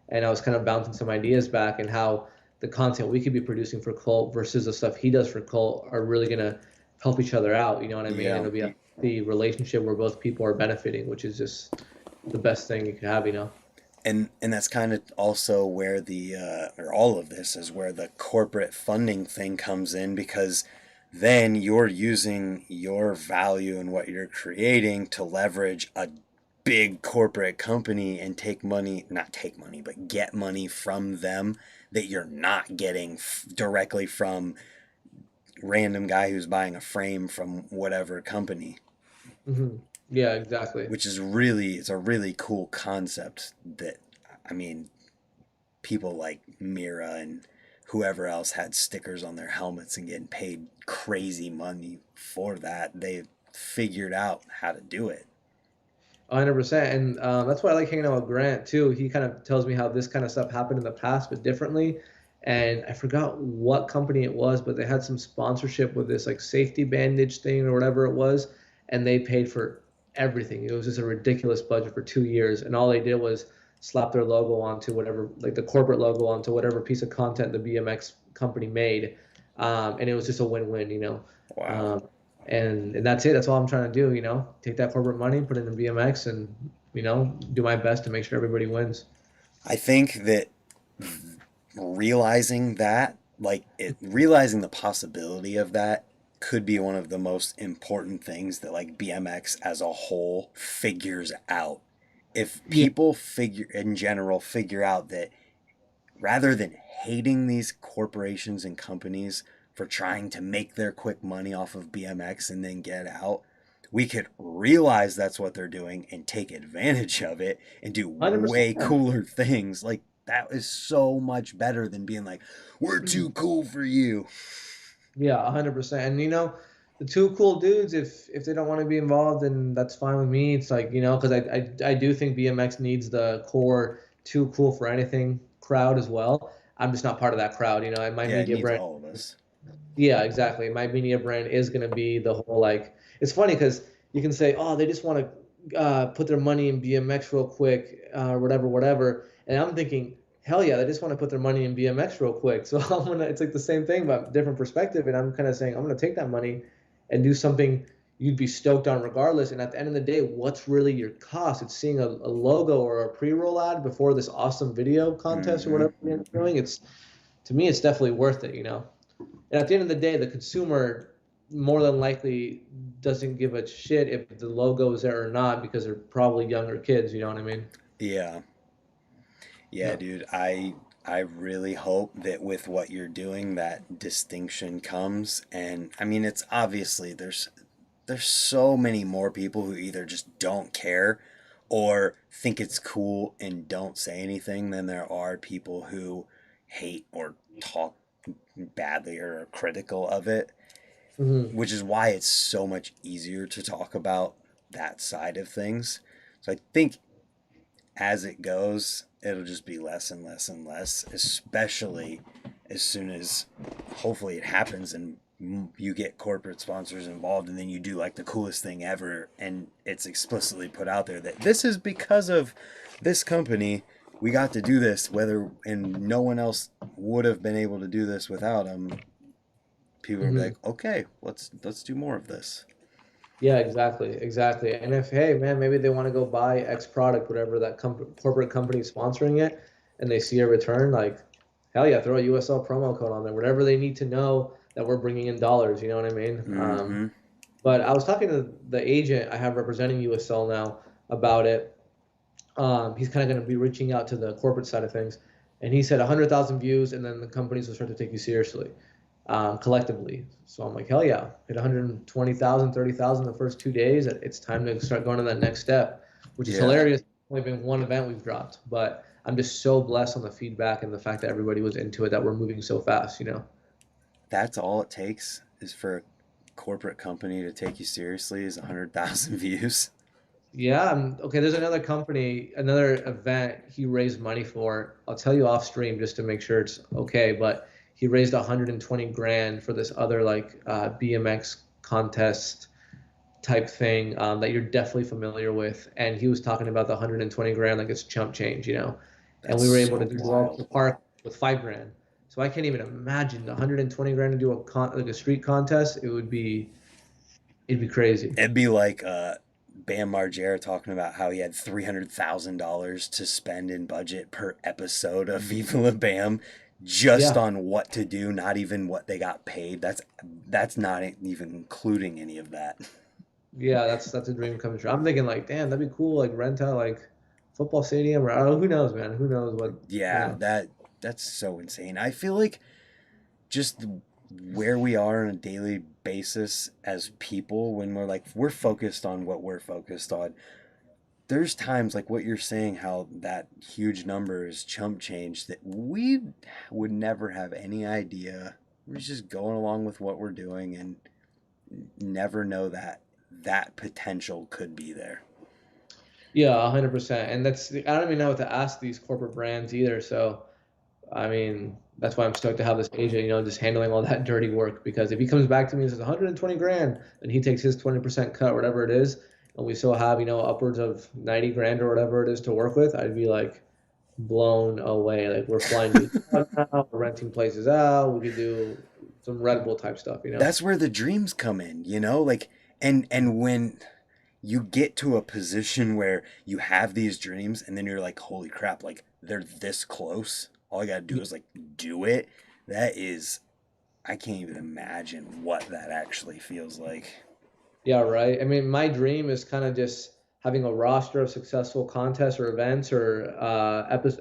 S2: and I was kind of bouncing some ideas back and how the content we could be producing for Cole versus the stuff he does for Cole are really gonna help each other out. You know what I mean?
S1: Yeah.
S2: It'll be the relationship where both people are benefiting, which is just the best thing you could have.
S1: And that's kind of also where the or all of this is where the corporate funding thing comes in, because then you're using your value and what you're creating to leverage a big corporate company and take money, not take money, but get money from them that you're not getting directly from random guy who's buying a frame from whatever company.
S2: Hmm. Yeah, exactly.
S1: which is really, it's a really cool concept that, I mean, people like Mira and whoever else had stickers on their helmets and getting paid crazy money for that. They figured out how to do it.
S2: 100%. And that's why I like hanging out with Grant too. He kind of tells me how this kind of stuff happened in the past, but differently. And I forgot what company it was, but they had some sponsorship with this like safety bandage thing or whatever it was. And they paid for everything. It was just a ridiculous budget for 2 years. And all they did was slap their logo onto whatever, like the corporate logo onto whatever piece of content the BMX company made. And it was just a win-win, you know.
S1: Wow.
S2: Um, and that's it. That's all I'm trying to do. You know, take that corporate money, put it in BMX, and do my best to make sure everybody wins.
S1: I think that realizing that, realizing the possibility of that could be one of the most important things that like BMX as a whole figures out. If
S2: Yeah,
S1: people figure in general figure out that rather than hating these corporations and companies for trying to make their quick money off of BMX and then get out, we could realize that's what they're doing and take advantage of it and do
S2: 100%.
S1: way cooler things. Like, that is so much better than being like, we're too cool for you.
S2: Yeah, 100%. And the two cool dudes, if they don't want to be involved, then that's fine with me. It's like because I do think BMX needs the core too cool for anything crowd as well. I'm just not part of that crowd. And my
S1: Yeah, it
S2: media
S1: needs
S2: brand.
S1: all of us.
S2: Yeah, exactly. My media brand is going to be the whole like. It's funny because you can say, oh, they just want to put their money in BMX real quick, whatever, whatever. And I'm thinking, hell yeah, they just want to put their money in BMX real quick. So I'm gonna. It's like the same thing, but different perspective. And I'm kind of saying, I'm gonna take that money and do something you'd be stoked on regardless. And at the end of the day, what's really your cost? It's seeing a logo or a pre-roll ad before this awesome video contest or
S1: Mm-hmm.
S2: whatever you're doing. It's to me, it's definitely worth it. And at the end of the day, the consumer more than likely doesn't give a shit if the logo is there or not because they're probably younger kids. You know what I mean?
S1: Yeah. Yeah,
S2: Yeah.
S1: dude. I really hope that with what you're doing that distinction comes, and I mean it's obviously there's so many more people who either just don't care or think it's cool and don't say anything than there are people who hate or talk badly or are critical of it,
S2: Hmm.
S1: which is why it's so much easier to talk about that side of things. So I think as it goes, it'll just be less and less and less, especially as soon as hopefully it happens and you get corporate sponsors involved and then you do like the coolest thing ever and it's explicitly put out there that this is because of this company we got to do this, whether and no one else would have been able to do this without them. People will be
S2: Hmm.
S1: like, okay, let's do more of this.
S2: Yeah, exactly, exactly. And if hey man, maybe they want to go buy X product, whatever that corporate company is sponsoring it, and they see a return, like hell yeah, throw a USL promo code on there, whatever they need to know that we're bringing in dollars. You know what I mean?
S1: Mm-hmm.
S2: But I was talking to the agent I have representing USL now about it. He's kind of going to be reaching out to the corporate side of things, and he said 100,000 views, and then the companies will start to take you seriously, collectively. So I'm like, hell yeah, hit 120,000, 30,000 the first 2 days. It's time to start going to that next step, which is
S1: Yeah,
S2: hilarious. It's only been one event we've dropped, but I'm just so blessed on the feedback and the fact that everybody was into it that we're moving so fast.
S1: that's all it takes is for a corporate company to take you seriously is 100,000 views.
S2: Yeah, okay. There's another company, another event he raised money for. I'll tell you off stream just to make sure it's okay. But he raised 120 grand for this other like BMX contest type thing that you're definitely familiar with. And he was talking about the 120 grand like it's chump change. And
S1: That's
S2: we were able to
S1: so
S2: do Walk the
S1: wild.
S2: Park with 5 grand. So I can't even imagine 120 grand to do like a street contest. It'd be crazy.
S1: It'd be like Bam Margera talking about how he had $300,000 to spend in budget per episode of Viva La Bam just
S2: Yeah.
S1: on what to do, not even what they got paid. That's not even including any of that.
S2: Yeah, that's a dream come true. I'm thinking like, damn, that'd be cool. Like rent out like football stadium or I don't know, who knows, man? Who knows what you
S1: Yeah,
S2: know?
S1: that's so insane. I feel like just where we are on a daily basis as people, when we're focused on what we're focused on, there's times like what you're saying, how that huge number is chump change that we would never have any idea. We're just going along with what we're doing and never know that that potential could be there.
S2: Yeah, 100%. And that's I don't even know what to ask these corporate brands either. So I mean, that's why I'm stoked to have this agent, just handling all that dirty work. Because if he comes back to me and says 120 grand, and he takes his 20% cut, whatever it is, and we still have, upwards of 90 grand or whatever it is to work with, I'd be like blown away. Like we're flying to now, we're renting places out, we could do some Red Bull type stuff.
S1: That's where the dreams come in, like, and when you get to a position where you have these dreams and then you're like, holy crap, like they're this close. All I gotta do is like do it. That is, I can't even imagine what that actually feels like.
S2: Yeah, right. I mean, my dream is kind of just having a roster of successful contests or events or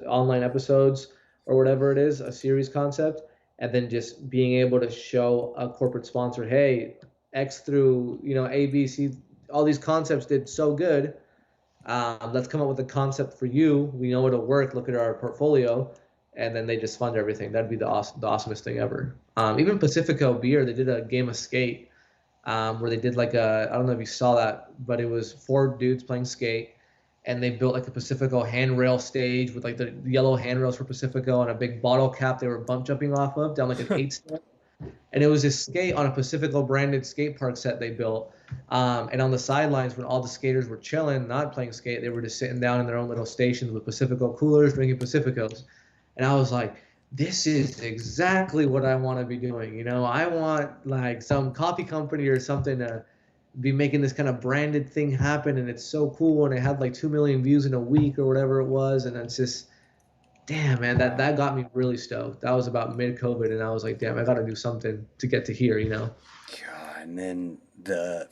S2: online episodes or whatever it is, a series concept, and then just being able to show a corporate sponsor, hey, X through A, B, C, all these concepts did so good. Let's come up with a concept for you. We know it'll work. Look at our portfolio, and then they just fund everything. That'd be the awesomest thing ever. Even Pacifico Beer, they did a game of skate where they did like I don't know if you saw that, but it was four dudes playing skate, and they built like a Pacifico handrail stage with like the yellow handrails for Pacifico and a big bottle cap they were bump jumping off of down like an eight step. And it was this skate on a Pacifico branded skate park set they built. And on the sidelines, when all the skaters were chilling, not playing skate, they were just sitting down in their own little stations with Pacifico coolers, drinking Pacificos. And I was like, this is exactly what I want to be doing. I want like some coffee company or something to be making this kind of branded thing happen. And it's so cool. And it had like 2 million views in a week or whatever it was. And it's just, damn, man, that got me really stoked. That was about mid-COVID. And I was like, damn, I got to do something to get to here.
S1: God, and then the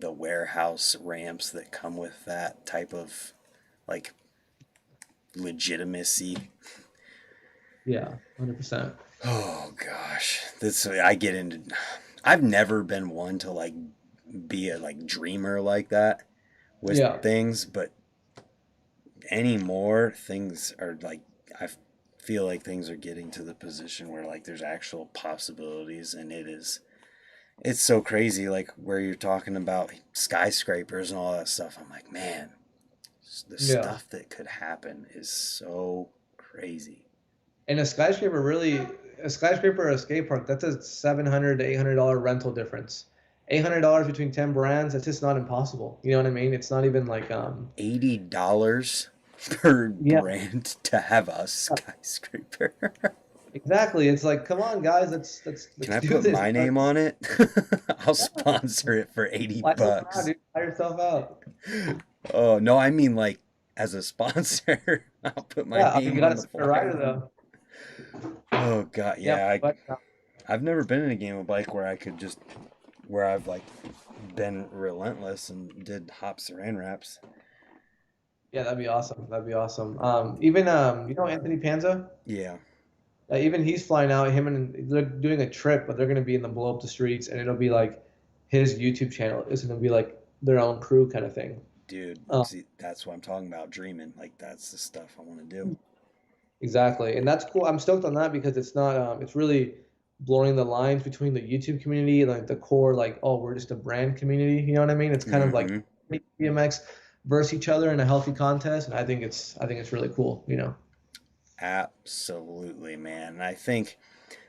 S1: warehouse ramps that come with that type of like legitimacy.
S2: Yeah, 100%.
S1: Oh gosh, this I get into. I've never been one to like be a like dreamer like that with
S2: Yeah.
S1: things, but anymore things are like I feel like things are getting to the position where like there's actual possibilities, and it's so crazy, like where you're talking about skyscrapers and all that stuff. I'm like, man, the
S2: Yeah.
S1: stuff that could happen is so crazy.
S2: And a skyscraper or a skate park, that's a $700 to $800 rental difference. $800 between 10 brands, that's just not impossible. You know what I mean? It's not even like
S1: $80 per
S2: yeah,
S1: brand to have a skyscraper.
S2: exactly. It's like, come on, guys,
S1: Can
S2: let's
S1: I
S2: do
S1: put
S2: this.
S1: my name on it? I'll
S2: Yeah,
S1: sponsor it for 80
S2: fly someone out,
S1: bucks.
S2: dude. Fly yourself out.
S1: Oh, no, I mean like as a sponsor, I'll put my
S2: Yeah, I mean, you
S1: name on
S2: gotta
S1: the
S2: send a rider
S1: flyer.
S2: though.
S1: Oh god,
S2: Yeah,
S1: yeah.
S2: but
S1: I've never been in a game of bike where where I've like been relentless and did hop saran wraps.
S2: yeah, that'd be awesome. That'd be awesome. Even Anthony Panza.
S1: Yeah,
S2: Even he's flying out. Him and they're doing a trip, but they're gonna be in the blow up the streets, and it'll be like his YouTube channel is gonna be like their own crew kind of thing.
S1: dude.
S2: Uh,
S1: See, that's what I'm talking about. Dreaming. Like that's the stuff I want to do.
S2: exactly, and that's cool. I'm stoked on that because it's not. It's really blurring the lines between the YouTube community and like the core, like oh, we're just a brand community. You know what I mean? It's kind of like
S1: Mm-hmm.
S2: BMX versus each other in a healthy contest, and I think it's really cool.
S1: Absolutely, man. And I think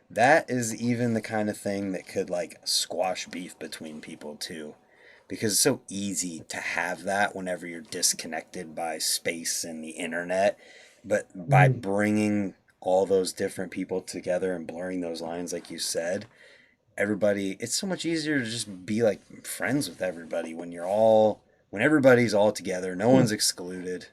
S1: that is even the kind of thing that could like squash beef between people too. Because it's so easy to have that whenever you're disconnected by space and the internet. But by
S2: Mm.
S1: bringing all those different people together and blurring those lines, like you said, everybody, it's so much easier to just be like friends with everybody when everybody's all together, no one's excluded.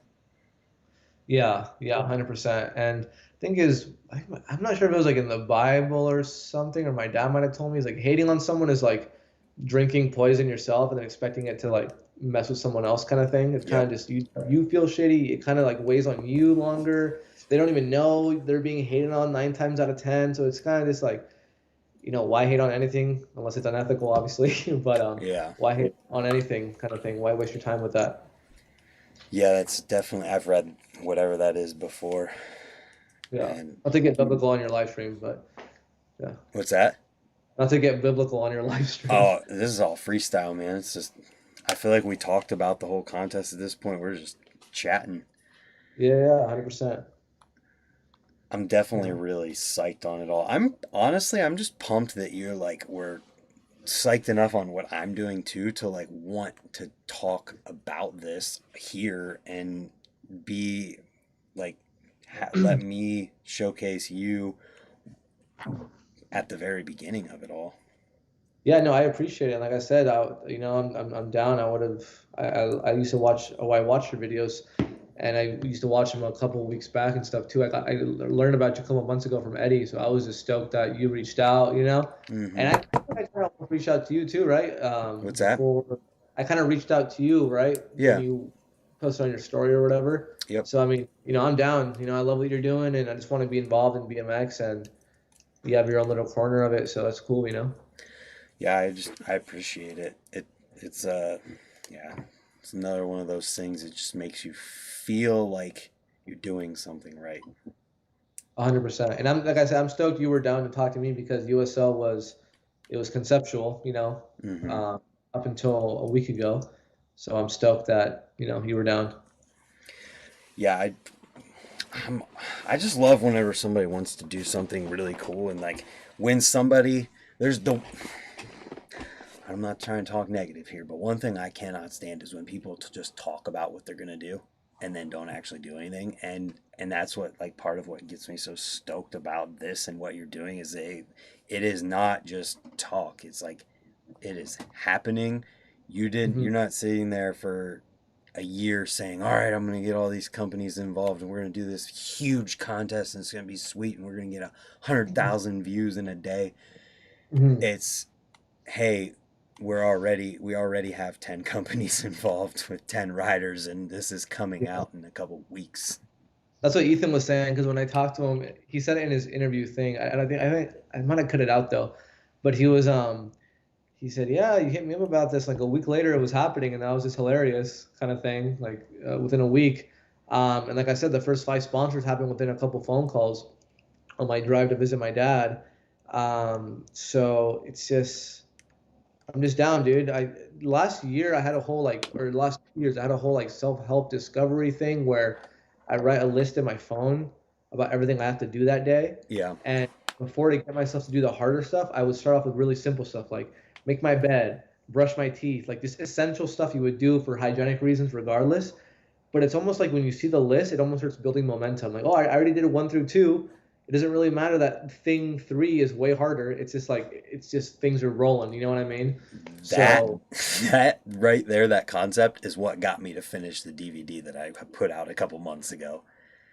S2: Yeah, yeah, 100%. And thing is, I'm not sure if it was like in the Bible or something, or my dad might have told me, is like hating on someone is like drinking poison yourself and then expecting it to like mess with someone else kind of thing. It's kind of
S1: Yep.
S2: just you feel shitty. It kind of like weighs on you longer. They don't even know they're being hated on 9 times out of 10. So it's kind of just like why hate on anything unless it's unethical, obviously. But
S1: Yeah.
S2: why hate on anything kind of thing? Why waste your time with that?
S1: Yeah, that's definitely, I've read whatever that is before.
S2: Yeah.
S1: And
S2: Not to get biblical on your live stream, but yeah.
S1: what's that?
S2: Not to get biblical on your live stream.
S1: Oh, this is all freestyle, man. It's just, I feel like we talked about the whole contest at this point. We're just chatting.
S2: Yeah, yeah, 100%.
S1: I'm definitely
S2: Yeah.
S1: really psyched on it all. I'm honestly, I'm just pumped that you're like, we're psyched enough on what I'm doing too to like want to talk about this here and be like, let me showcase you at the very beginning of it all.
S2: Yeah, no, I appreciate it. Like I said, I'm down. I used to watch, oh, I watched your videos, and I used to watch them a couple of weeks back and stuff too. I learned about you a couple of months ago from Eddie, so I was just stoked that you reached out. And
S1: Mm-hmm.
S2: I kind of reached out to you too, right?
S1: What's that?
S2: Before I kind of reached out to you, right, when
S1: Yeah.
S2: you posted on your story or whatever.
S1: Yep.
S2: So I mean, I'm down. I love what you're doing, and I just want to be involved in BMX, and you have your own little corner of it, so that's cool.
S1: Yeah, I appreciate it. It's yeah, it's another one of those things that just makes you feel like you're doing something right.
S2: 100%. And I'm like I said, I'm stoked you were down to talk to me because USL it was conceptual,
S1: Mm-hmm.
S2: uh, up until a week ago. So I'm stoked that you were down.
S1: Yeah, I'm, I just love whenever somebody wants to do something really cool and like when somebody there's the I'm not trying to talk negative here, but one thing I cannot stand is when people just talk about what they're gonna do and then don't actually do anything. And that's what like part of what gets me so stoked about this and what you're doing is it is not just talk. It's like it is happening.
S2: Hmm.
S1: You're not sitting there for a year saying, all right, I'm going to get all these companies involved and we're going to do this huge contest and it's going to be sweet and we're going to get 100,000 views in a day.
S2: Hmm.
S1: It's, hey, we already have 10 companies involved with 10 riders and this is coming
S2: Yeah.
S1: out in a couple weeks.
S2: That's what Ethan was saying because when I talked to him, he said it in his interview thing. And I think I might have cut it out though, but he said, "Yeah, you hit me up about this like a week later. It was happening, and that was just hilarious, kind of thing. Like within a week, and like I said, the first 5 sponsors happened within a couple phone calls on my drive to visit my dad. So it's just, I'm just down, dude. I last year I had a whole like, or last 2 years I had a whole like self-help discovery thing where I write a list in my phone about everything I have to do that day,
S1: Yeah.
S2: and before to get myself to do the harder stuff, I would start off with really simple stuff like make my bed, brush my teeth, like just essential stuff you would do for hygienic reasons, regardless. But it's almost like when you see the list, it almost starts building momentum. Like, oh, I already did it 1 through 2. It doesn't really matter that thing 3 is way harder. It's just things are rolling. You know what I mean?
S1: That
S2: So,
S1: that right there, that concept is what got me to finish the DVD that I put out a couple months ago.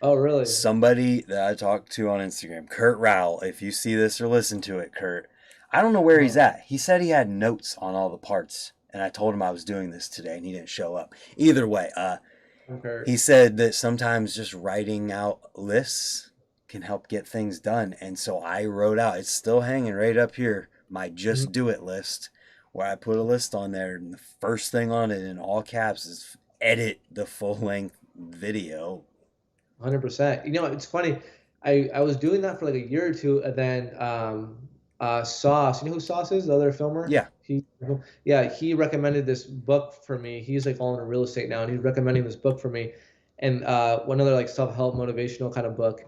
S2: oh, really?
S1: Somebody that I talked to on Instagram, Kurt Rowell, if you see this or listen to it, Kurt, I don't know where he's
S2: Uh-huh.
S1: at. He said he had notes on all the parts, and I told him I was doing this today, and he didn't show up. Either way,
S2: Okay.
S1: he said that sometimes just writing out lists can help get things done, and so I wrote out. It's still hanging right up here, my
S2: Mhm.
S1: just do it list, where I put a list on there, and the first thing on it in all caps is edit the full length video.
S2: 100%. It's funny. I was doing that for like a year or two, and then Sauce. You know who Sauce is? The other filmer.
S1: Yeah,
S2: Yeah, he recommended this book for me. He's like all into real estate now, and he's recommending this book for me, and one other like self-help motivational kind of book.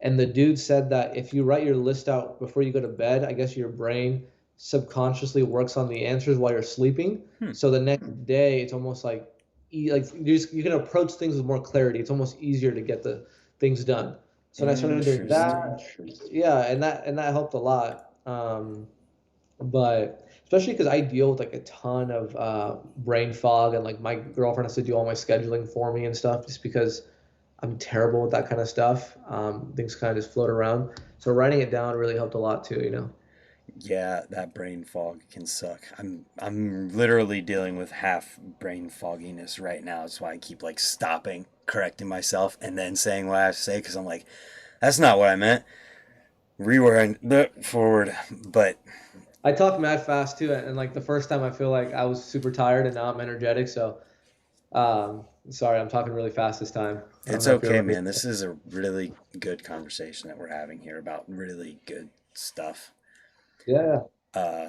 S2: And the dude said that if you write your list out before you go to bed, I guess your brain subconsciously works on the answers while you're sleeping.
S1: hmm.
S2: So the next day, it's almost like you can approach things with more clarity. It's almost easier to get the things done. So when I started doing
S1: Interesting.
S2: that, yeah, and that helped a lot. But especially because I deal with like a ton of brain fog, and like my girlfriend has to do all my scheduling for me and stuff, just because I'm terrible with that kind of stuff. Things kind of just float around. So writing it down really helped a lot too.
S1: Yeah, that brain fog can suck. I'm literally dealing with half brain fogginess right now. That's why I keep like stopping, correcting myself, and then saying what I have to say because I'm like, that's not what I meant. rewind, forward. But
S2: I talk mad fast too, and like the first time I feel like I was super tired, and now I'm energetic. So, sorry, I'm talking really fast this time. I don't
S1: it's
S2: know if you're
S1: okay,
S2: ready.
S1: man. This is a really good conversation that we're having here about really good stuff.
S2: Yeah.
S1: Uh,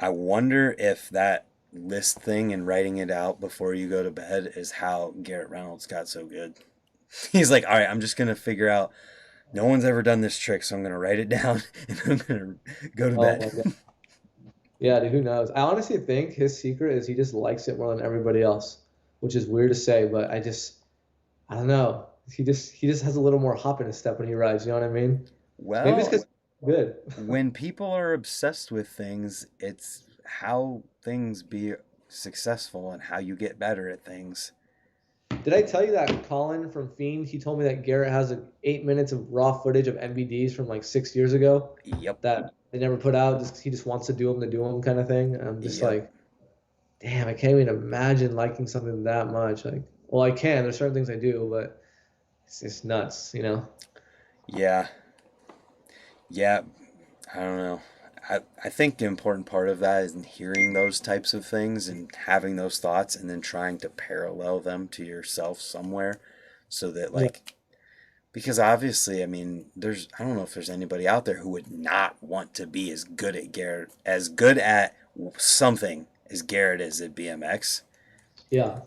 S1: I wonder if that list thing and writing it out before you go to bed is how Garrett Reynolds got so good. He's like, all right, I'm just gonna figure out. No one's ever done this trick, so I'm gonna write it down and I'm gonna go to
S2: Oh
S1: bed.
S2: my God. Yeah, dude, who knows? I honestly think his secret is he just likes it more than everybody else, which is weird to say, but I don't know. He just has a little more hop in his step when he rides. You know what I mean? Maybe it's
S1: Well,
S2: because good.
S1: when people are obsessed with things, it's how things be successful and how you get better at things.
S2: Did I tell you that Colin from Fiend? He told me that Garrett has 8 minutes of raw footage of MVDs from like 6 years ago
S1: Yep,
S2: that they never put out. Just he just wants to do them to do them kind of thing. And I'm just
S1: yep,
S2: like, damn, I can't even imagine liking something that much. Like, well, I can. There's certain things I do, but it's just nuts, you know?
S1: yeah, yeah. I don't know. I think the important part of that is hearing those types of things and having those thoughts and then trying to parallel them to yourself somewhere so that,
S2: Yeah.
S1: like, because obviously, I mean, I don't know if there's anybody out there who would not want to be as good at Garrett, as good at something as Garrett is at BMX.
S2: Yeah.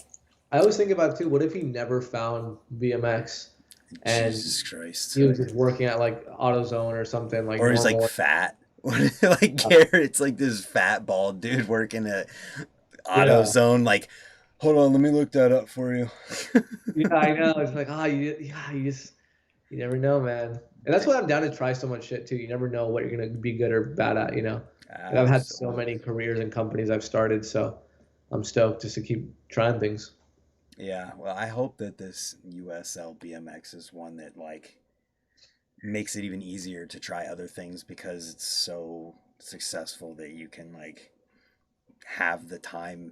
S2: I always think about too, what if he never found BMX and
S1: Jesus Christ.
S2: he was just working at like AutoZone or something like
S1: Or he's like
S2: normal?
S1: fat. Like Garrett's like this fat bald dude working at
S2: Yeah.
S1: AutoZone. Like, hold on, let me look that up for you.
S2: Yeah, I know. It's like, you never know, man. And that's why I'm down to try so much shit too. You never know what you're gonna be good or bad at, you know. Like, I've had so many
S1: Absolutely.
S2: careers and companies I've started, so I'm stoked just to keep trying things.
S1: Yeah, well, I hope that this USLBMX is one that like makes it even easier to try other things because it's so successful that you can like have the time.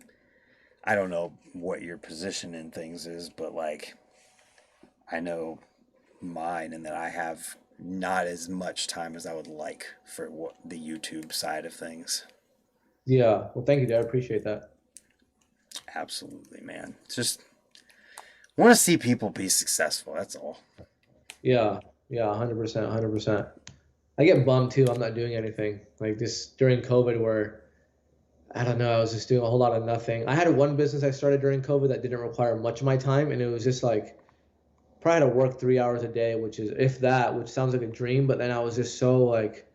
S1: I don't know what your position in things is, but like I know mine and that I have not as much time as I would like for what the YouTube side of things.
S2: Yeah. Well, thank you, dude. I appreciate that.
S1: Absolutely, man. Just want to see people be successful. That's all.
S2: Yeah. Yeah. 100%. 100%. I get bummed too. I'm not doing anything like this during COVID where I don't know. I was just doing a whole lot of nothing. I had one business I started during COVID that didn't require much of my time, and it was just like probably had to work 3 hours a day, which is if that, which sounds like a dream. But then I was just so like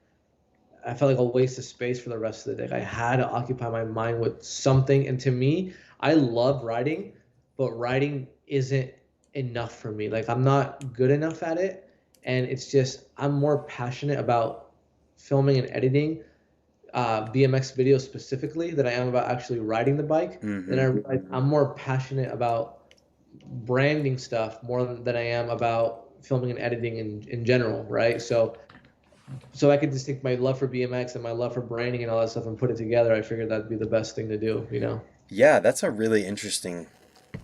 S2: I felt like a waste of space for the rest of the day. I had to occupy my mind with something. And to me, I love writing, but writing isn't enough for me. Like I'm not good enough at it. And it's just I'm more passionate about filming and editing BMX videos specifically than I am about actually riding the bike. And I
S1: Mm-hmm.
S2: realize I'm more passionate about branding stuff more than I am about filming and editing in general, right? So I could just take my love for BMX and my love for branding and all that stuff and put it together. I figured that'd be the best thing to do, you know?
S1: Yeah, that's a really interesting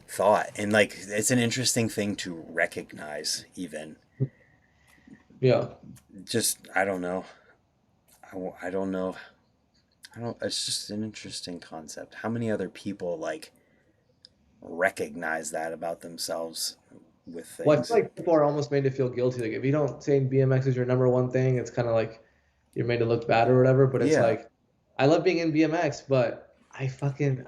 S1: thought. And like, it's an interesting thing to recognize, even.
S2: Yeah.
S1: Just, I don't know. I don't know. It's just an interesting concept. How many other people like recognize that about themselves with
S2: Well, I feel
S1: things?
S2: like people are almost made to feel guilty. Like if you don't say BMX is your number one thing, it's kind of like you're made to look bad or whatever. But it's
S1: Yeah,
S2: like I love being in BMX, but can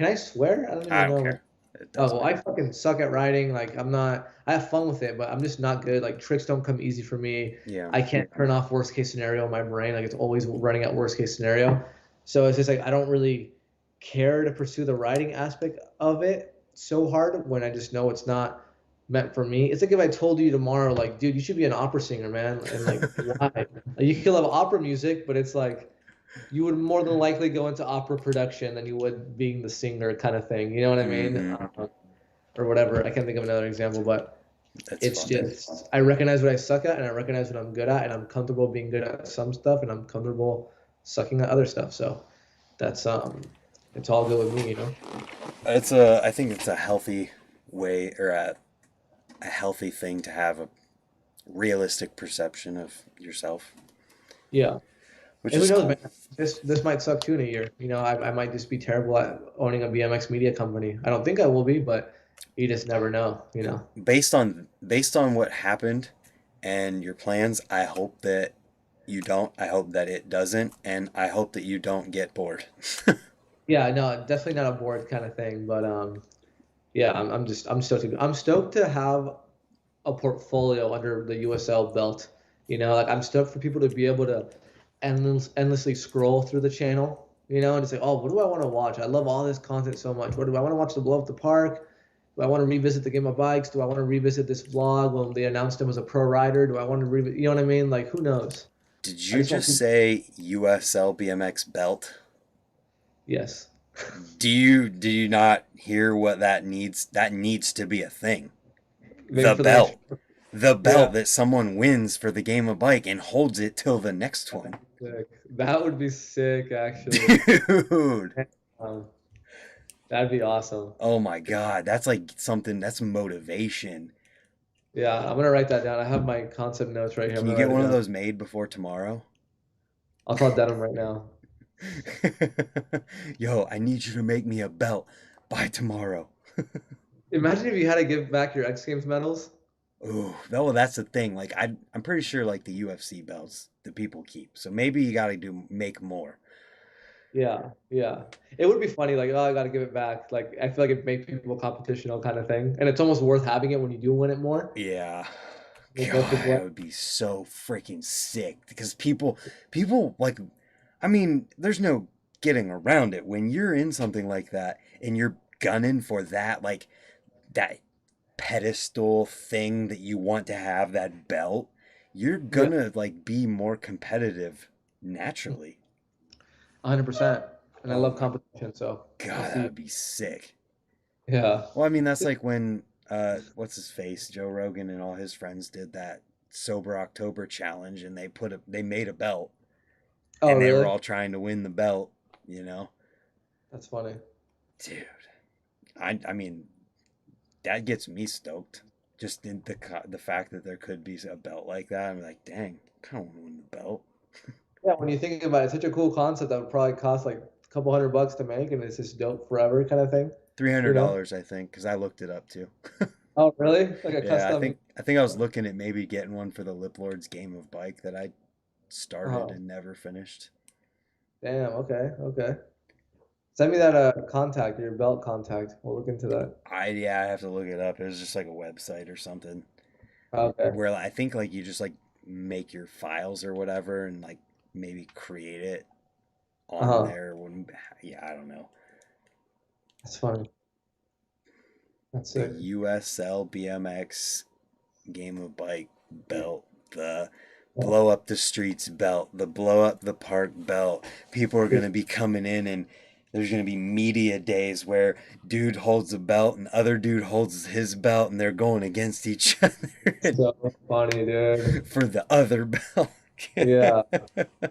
S2: I swear? I don't
S1: I
S2: even
S1: don't
S2: know.
S1: care. It
S2: Oh,
S1: doesn't
S2: well, I
S1: matter.
S2: fucking suck at riding. Like I'm not. I have fun with it, but I'm just not good. Like tricks don't come easy for me.
S1: Yeah.
S2: I can't turn off worst case scenario in my brain. Like it's always running at worst case scenario. So it's just like I don't really care to pursue the riding aspect of it so hard when I just know it's not meant for me. It's like if I told you tomorrow, like, dude, you should be an opera singer, man, and like, why? Like, you could love opera music, but it's like you would more than likely go into opera production than you would being the singer kind of thing. You know what I mean?
S1: Mm-hmm.
S2: Or whatever. I can't think of another example, but
S1: That's
S2: it's
S1: funny.
S2: just I recognize what I suck at and I recognize what I'm good at, and I'm comfortable being good at some stuff and I'm comfortable sucking at other stuff. So that's it's all good with me, you know?
S1: I think it's a healthy way or a healthy thing to have realistic perception of yourself,
S2: Yeah.
S1: which
S2: And who
S1: is
S2: knows,
S1: cool.
S2: man? This might suck too in a year. I might just be terrible at owning a BMX media company. I don't think I will be, but you just never know.
S1: Based on what happened and your plans, I hope that you don't. I hope that it doesn't, and I hope that you don't get bored.
S2: Yeah, no, definitely not a board kind of thing, but yeah, I'm stoked I'm stoked to have a portfolio under the USL belt. Like I'm stoked for people to be able to endlessly scroll through the channel, and say, oh, what do I want to watch? I love all this content so much. What do I want to watch? The blow up the park? Do I want to revisit the game of bikes? Do I want to revisit this vlog when they announced him as a pro rider? Do I want to revisit? You know what I mean? Like, who knows?
S1: Did
S2: I
S1: you
S2: just want
S1: just
S2: people.
S1: say USLBMX belt?
S2: Yes.
S1: Do you not hear what that needs? That needs to be a thing. The
S2: Maybe for the next.
S1: belt. The belt
S2: Yeah.
S1: that someone wins for the game of bike and holds it till the next one.
S2: Sick. That would be sick, actually.
S1: Dude.
S2: Um, that'd be awesome.
S1: Oh my God. That's like something, that's motivation.
S2: Yeah, I'm gonna write that down. I have my concept notes right here. I'm
S1: Can you
S2: gonna
S1: get
S2: write it
S1: one of
S2: down.
S1: those made before tomorrow?
S2: I'll call Denim right now.
S1: Yo, I need you to make me a belt by tomorrow.
S2: Imagine if you had to give back your X Games medals.
S1: Oh, well, that's the thing. Like I'm pretty sure like the UFC belts that people keep. So maybe you got to do make more.
S2: Yeah, yeah. It would be funny, like, oh, I gotta give it back. Like, I feel like it makes people competitional kind of thing, and it's almost worth having it when you do win it more.
S1: Yeah.
S2: It both
S1: God,
S2: is
S1: that
S2: what.
S1: would be so freaking sick because people like I mean, there's no getting around it when you're in something like that and you're gunning for that like that pedestal thing that you want to have that belt, you're
S2: Yeah,
S1: gonna like be more competitive naturally.
S2: 100%. And I
S1: Oh
S2: love
S1: my
S2: competition, so we'll
S1: God, that
S2: see.
S1: would be sick.
S2: Yeah.
S1: Well, I mean, that's like when what's his face, Joe Rogan and all his friends did that sober October challenge, and they made a belt,
S2: Oh,
S1: and they were
S2: really?
S1: all trying to win the belt. You know,
S2: That's funny.
S1: dude. I mean, that gets me stoked. Just in the fact that there could be a belt like that, I'm like, dang, I kind of want to win the belt.
S2: Yeah, when you think about it, it's such a cool concept that would probably cost like a couple $100 to make, and it's just dope forever kind of thing.
S1: Three hundred
S2: You know?
S1: dollars, I think, because I looked it up too.
S2: Oh, really? Like a
S1: Yeah, I
S2: custom.
S1: think I think I was looking at maybe getting one for the Lip Lords game of bike that I started
S2: Oh,
S1: and never finished.
S2: damn. Okay. Okay. Send me that contact, your belt contact. We'll look into that.
S1: I have to look it up. It was just like a website or something
S2: Okay.
S1: where I think like you just like make your files or whatever and like maybe create it on
S2: Uh-huh.
S1: there when yeah, I don't know.
S2: That's funny. That's
S1: The
S2: sick.
S1: USL BMX game of bike belt, the
S2: Yeah.
S1: blow up the streets belt, the blow up the park belt. People are going
S2: Dude,
S1: to be coming in and there's going to be media days where dude holds a belt and other dude holds his belt and they're going against each other
S2: so funny, dude.
S1: for the other belt.
S2: Yeah.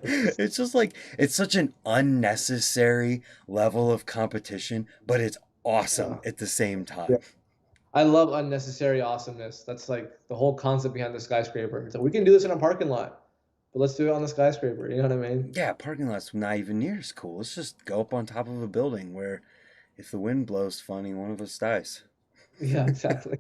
S1: It's just like it's such an unnecessary level of competition, but it's awesome
S2: Yeah.
S1: at the same
S2: Yeah.
S1: time.
S2: I love unnecessary awesomeness. That's like the whole concept behind the skyscraper. So we can do this in a parking lot, but let's do it on the skyscraper. You know what I mean?
S1: Yeah, parking lot's not even near as cool. Let's just go up on top of a building where if the wind blows funny, one of us dies.
S2: Yeah, exactly.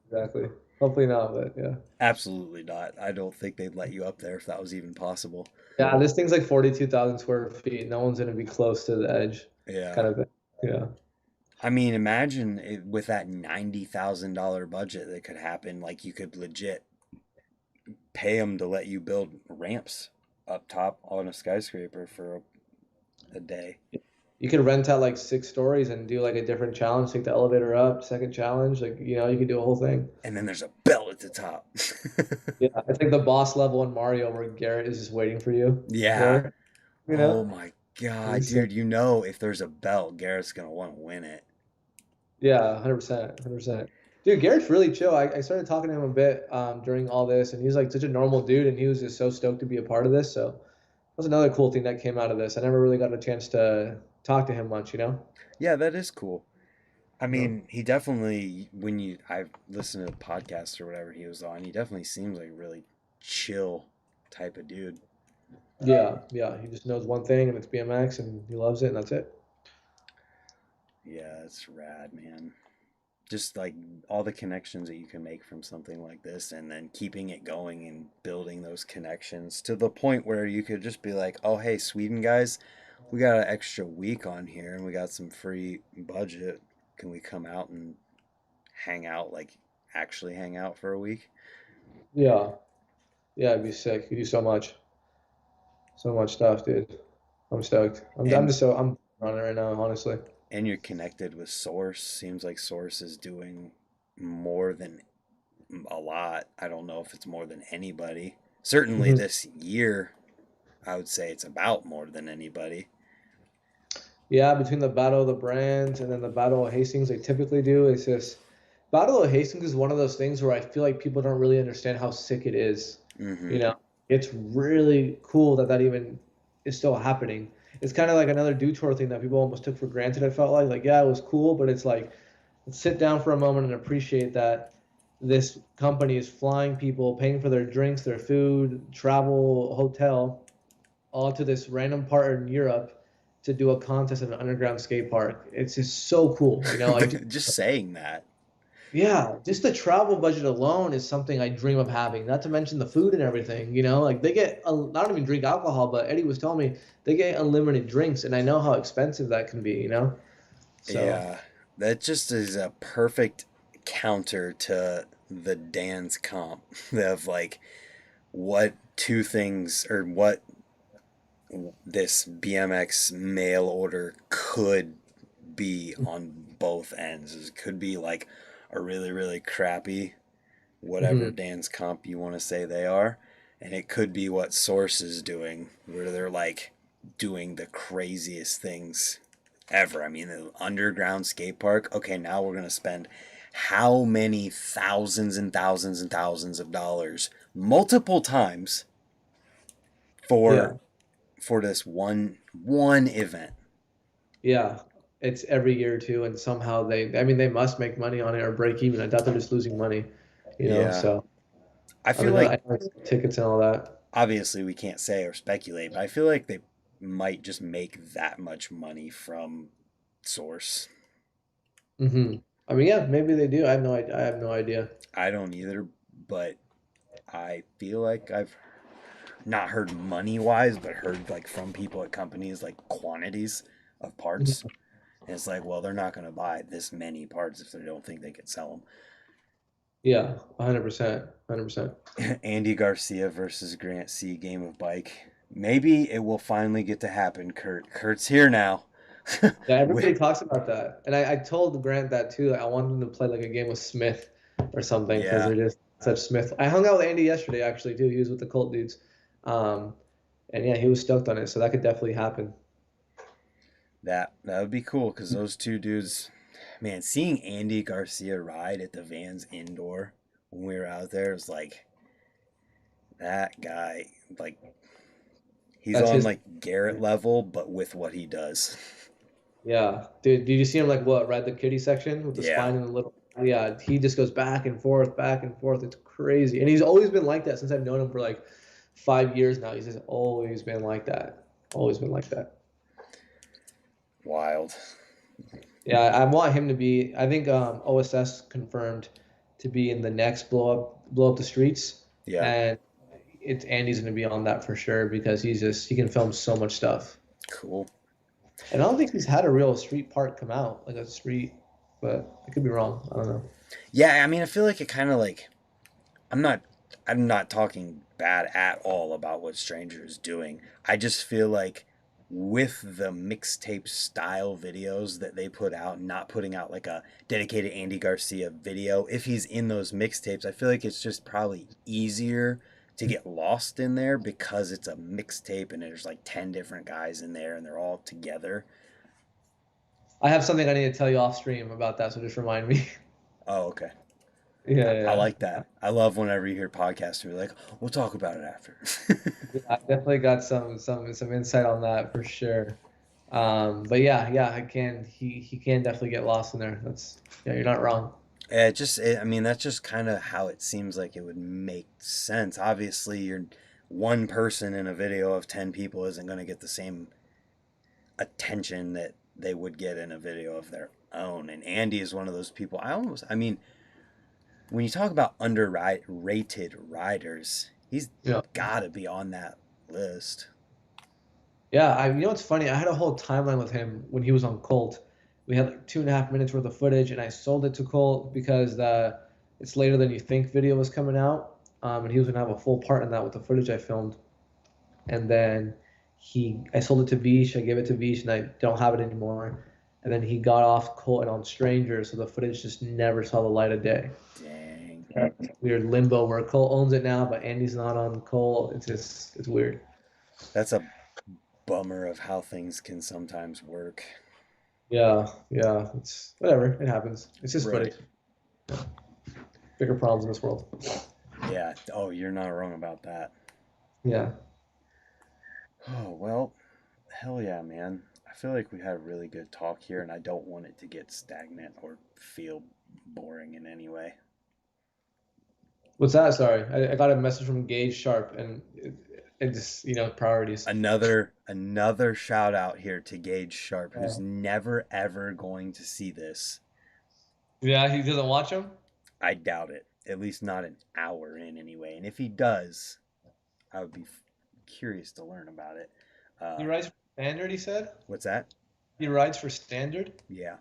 S2: Exactly. Hopefully not, but yeah.
S1: Absolutely not. I don't think they'd let you up there if that was even possible.
S2: Yeah, this thing's like 42,000 square feet. No one's gonna be close to the edge,
S1: Yeah.
S2: kind of thing. Yeah.
S1: I mean, imagine with that $90,000 budget that could happen. Like, you could legit pay them to let you build ramps up top on a skyscraper for a day.
S2: You could rent out like 6 stories and do like a different challenge, take the elevator up, second challenge, like you could do a whole thing.
S1: And then there's a bell at the top.
S2: Yeah, it's like the boss level in Mario where Garrett is just waiting for you
S1: Yeah.
S2: there, you
S1: Oh
S2: know?
S1: my
S2: It'd be
S1: God,
S2: sick.
S1: dude, you know if there's a belt, Garrett's gonna want to win it.
S2: Yeah, 100%, 100%. Dude, Garrett's really chill. I started talking to him a bit during all this, and he's like such a normal dude, and he was just so stoked to be a part of this. So that was another cool thing that came out of this. I never really got a chance to talk to him much.
S1: Yeah, that is cool. I
S2: You know?
S1: mean, he definitely, when I've listened to the podcast or whatever he was on, he definitely seems like a really chill type of dude.
S2: Yeah, yeah. He just knows one thing, and it's BMX, and he loves it, and that's it.
S1: Yeah, it's rad, man. Just like all the connections that you can make from something like this and then keeping it going and building those connections to the point where you could just be like, oh, hey, Sweden guys, we got an extra week on here and we got some free budget. Can we come out and hang out, like actually hang out for a week?
S2: Yeah, yeah. It'd be sick. You do so much stuff, dude. I'm stoked. I'm
S1: And
S2: just so I'm on it right now, honestly.
S1: you're connected with Source. Seems like Source is doing more than a lot. I don't know if it's more than anybody. Certainly
S2: Hmm.
S1: this year, I would say it's about more than anybody.
S2: Yeah, between the Battle of the Brands and then the Battle of Hastings, they typically do. It's just Battle of Hastings is one of those things where I feel like people don't really understand how sick it is. You
S1: Mm-hmm.
S2: know, it's really cool that that even is still happening. It's kind of like another Dew Tour thing that people almost took for granted. I felt like yeah, it was cool, but it's like let's sit down for a moment and appreciate that this company is flying people, paying for their drinks, their food, travel, hotel, all to this random part in Europe to do a contest at an underground skate park. It's just so cool, like
S1: Just saying that.
S2: yeah, just the travel budget alone is something I dream of having. Not to mention the food and everything. Like they get, I don't even drink alcohol, but Eddie was telling me they get unlimited drinks, and I know how expensive that can be. So
S1: Yeah, that just is a perfect counter to the Dan's comp of like what two things or what this BMX mail order could be on both ends. It could be like a really, really crappy whatever
S2: mhm.
S1: Dan's comp you want to say they are. And it could be what Source is doing, where they're like doing the craziest things ever. I mean, the underground skate park. Okay, now we're going to spend how many thousands and thousands and thousands of dollars multiple times for
S2: Yeah,
S1: this one event.
S2: yeah. It's every year too, and somehow I mean, they must make money on it or break even. I doubt they're just losing money.
S1: Yeah.
S2: So
S1: I
S2: I
S1: feel
S2: mean,
S1: like
S2: I know tickets and all that.
S1: obviously we can't say or speculate, but I feel like they might just make that much money from Source.
S2: Hmm. I mean, yeah, maybe they do. I have no idea. I have no idea.
S1: I don't either, but I feel like I've not heard money wise, but heard like from people at companies like quantities of parts. And it's like, well, they're not going to buy this many parts if they don't think they could sell
S2: Yeah, 100%, 100%.
S1: them. Andy Garcia versus Grant C. Game of Bike. Maybe it will finally get to happen, Kurt. Kurt's here now.
S2: Yeah,
S1: Wi-
S2: everybody talks about that, and I told Grant that too. Like, I wanted him to play like a game with Smith or something because
S1: yeah,
S2: they're just such Smith. I hung out with Andy yesterday actually too. He was with the Colt dudes, um, and yeah, he was stoked on it. So that could definitely happen.
S1: that would be cool because those two dudes, man, seeing Andy Garcia ride at the Vans indoor when we were out there was like that guy. Like he's
S2: That's
S1: on
S2: his.
S1: like Garrett level, but with what he does.
S2: Yeah, dude. Did you see him like what ride the kitty section with the
S1: Yeah,
S2: spine and the little? Yeah, he just goes back and forth, back and forth. It's crazy, and he's always been like that since I've known him for like 5 years now. He's just always been like that. Always been like that.
S1: wild.
S2: Yeah, I want him to be. I think OSS confirmed to be in the next blow up the streets,
S1: Yeah,
S2: and it's Andy's going to be on that for sure because he can film so much stuff.
S1: cool.
S2: And I don't think he's had a real street part come out like a street, but I could be wrong. I don't know.
S1: Yeah, I mean, I feel like it kind of like I'm not I'm not talking bad at all about what Stranger is doing. I just feel like with the mixtape style videos that they put out, not putting out like a dedicated Andy Garcia video, if he's in those mixtapes, I feel like it's just probably easier to get lost in there because it's a mixtape and there's like 10 different guys in there and they're all together.
S2: I have something I need to tell you off stream about that, so just remind me.
S1: Oh, okay.
S2: Yeah,
S1: I
S2: yeah,
S1: like that. I love whenever you hear podcasts and you're like, we'll talk about it after.
S2: yeah. I definitely got some insight on that for sure. But yeah, I can. He can definitely get lost in there. Yeah, you're not wrong.
S1: I mean, that's just kind of how it seems like it would make sense. Obviously, you're one person in a video of 10 people isn't going to get the same attention that they would get in a video of their own. And Andy is one of those people. I mean, when you talk about underrated riders, he's
S2: Yeah.
S1: got to be on that list.
S2: Yeah, you know what's funny? I had a whole timeline with him when he was on Colt. We had like 2.5 minutes worth of footage, and I sold it to Colt because the "It's Later Than You Think" video was coming out, and he was gonna have a full part in that with the footage I filmed. And then I sold it to Vish. I gave it to Vish, and I don't have it anymore. And then he got off Colt and on Stranger, so the footage just never saw the light of day.
S1: Dang.
S2: Weird limbo where Colt owns it now, but Andy's not on Colt. It's weird.
S1: That's a bummer of how things can sometimes work.
S2: Yeah, it's whatever. It happens. It's just
S1: Right.
S2: footage. Bigger problems in this world.
S1: Yeah. Oh, you're not wrong about that.
S2: Yeah.
S1: Oh, well, hell yeah, man. I feel like we had a really good talk here, and I don't want it to get stagnant or feel boring in any way.
S2: What's that? Sorry, I got a message from Gage Sharp, and it just priorities.
S1: Another shout out here to Gage Sharp, who's
S2: Yeah.
S1: never ever going to see this.
S2: Yeah, he doesn't watch them.
S1: I doubt it. At least not an hour in, anyway. And if he does, I would be curious to learn about it.
S2: He
S1: Uh,
S2: rides for standard. He said
S1: what's that?
S2: he rides for standard.
S1: Yeah.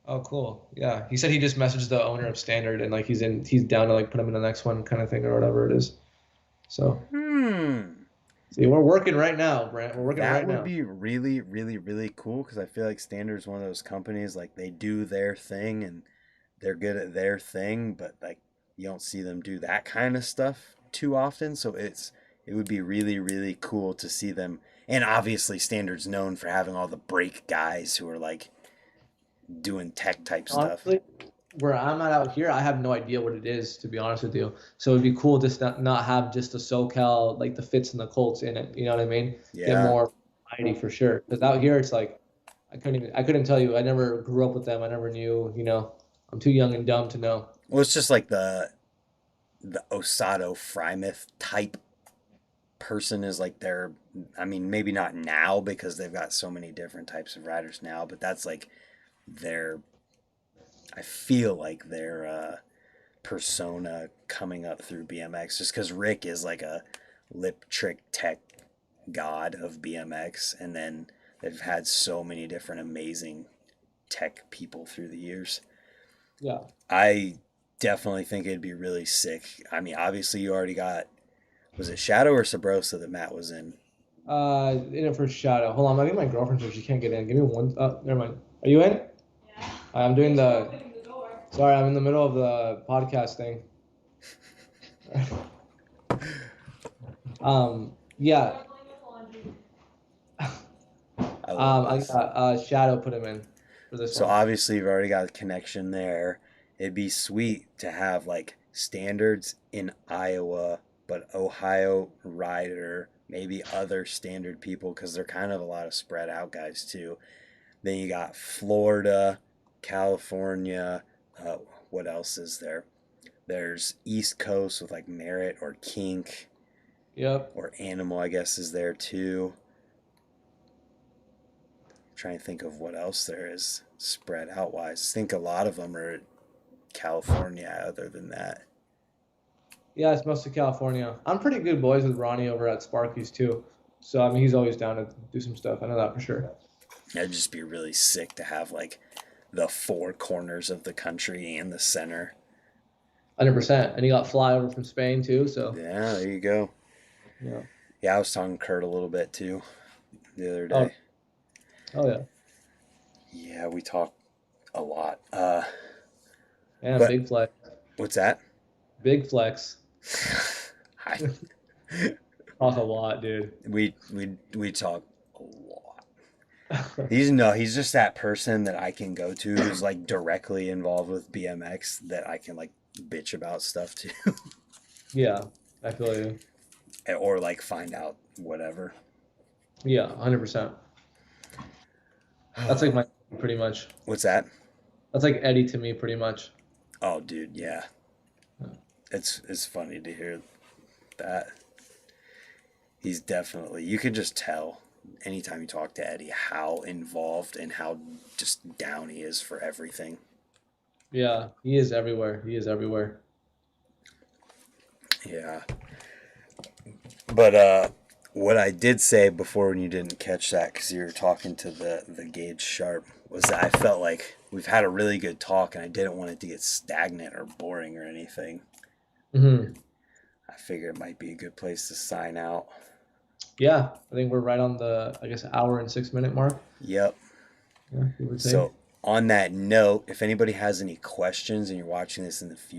S2: Oh, cool. Yeah, he said he just messaged the owner of Standard and like he's down to like put him in the next one kind of thing or whatever it is. So
S1: Hmm.
S2: see, we're working right now, Brent. We're working
S1: That
S2: right
S1: would
S2: now.
S1: be really, really, really cool because I feel like Standard's one of those companies like they do their thing and they're good at their thing, but like you don't see them do that kind of stuff too often. So it would be really, really cool to see them. And obviously, Standard's known for having all the brake guys who are like doing tech type stuff.
S2: Honestly, where I'm at out here, I have no idea what it is, to be honest with you. So it'd be cool just not have just the SoCal, like the Fits and the Colts in it. You know what I mean? Get
S1: Yeah.
S2: more variety for sure. Because out here, it's like I couldn't tell you. I never grew up with them. I never knew. I'm too young and dumb to know.
S1: Well, it's just like the Osato Frymouth type person is like their. I mean, maybe not now because they've got so many different types of riders now, but that's like their. I feel like their persona coming up through BMX, just because Rick is like a lip trick tech god of BMX, and then they've had so many different amazing tech people through the years.
S2: Yeah.
S1: I definitely think it'd be really sick. I mean, obviously, you already got, was it Shadow or Sabrosa that Matt was in?
S2: In it for Shadow. Hold on, I think my girlfriend said she can't get in. Give me one. Never mind. Are you in? I'm doing the. Sorry, I'm in the middle of the podcast thing. Yeah.
S1: I love
S2: I
S1: this.
S2: got Shadow put him in for this
S1: So
S2: one.
S1: obviously, you've already got a connection there. It'd be sweet to have like standards in Iowa, but Ohio rider, maybe other standard people, because they're kind of a lot of spread out guys too. Then you got Florida, California. Uh, what else is there? There's East Coast with like Merritt or Kink
S2: Yep.
S1: or Animal, I guess, is there too. I'm trying to think of what else there is spread out wise. I think a lot of them are California, other than that.
S2: Yeah, it's mostly California. I'm pretty good boys with Ronnie over at Sparky's too. So I mean, he's always down to do some stuff. I know that for sure.
S1: It'd just be really sick to have like the four corners of the country and the center.
S2: 100%. And he got fly over from Spain too. So
S1: Yeah, there you go.
S2: yeah.
S1: Yeah, I was talking to Kurt a little bit too the other
S2: Oh,
S1: day.
S2: oh yeah.
S1: Yeah, we talk a lot.
S2: And
S1: But
S2: big flex.
S1: what's that?
S2: Big flex.
S1: I,
S2: Talk a lot, dude.
S1: we talk a lot. He's just that person that I can go to who's like directly involved with BMX that I can like bitch about stuff to
S2: Yeah, I feel you.
S1: or like find out whatever.
S2: Yeah, 100%. That's like my pretty much.
S1: What's that?
S2: That's like Eddie to me pretty much.
S1: Oh, dude, yeah. It's funny to hear that. He's definitely, you can just tell anytime you talk to Eddie how involved and how just down he is for everything.
S2: Yeah, he is everywhere. He is everywhere.
S1: Yeah. But what I did say before when you didn't catch that because you were talking to the Gauge Sharp was that I felt like we've had a really good talk and I didn't want it to get stagnant or boring or anything.
S2: Hmm.
S1: I figured it might be a good place to sign out.
S2: Yeah, I think we're right on the, I guess, hour and 6 minute mark.
S1: Yep.
S2: Yeah, give or take.
S1: So on that note, if anybody has any questions and you're watching this in the future,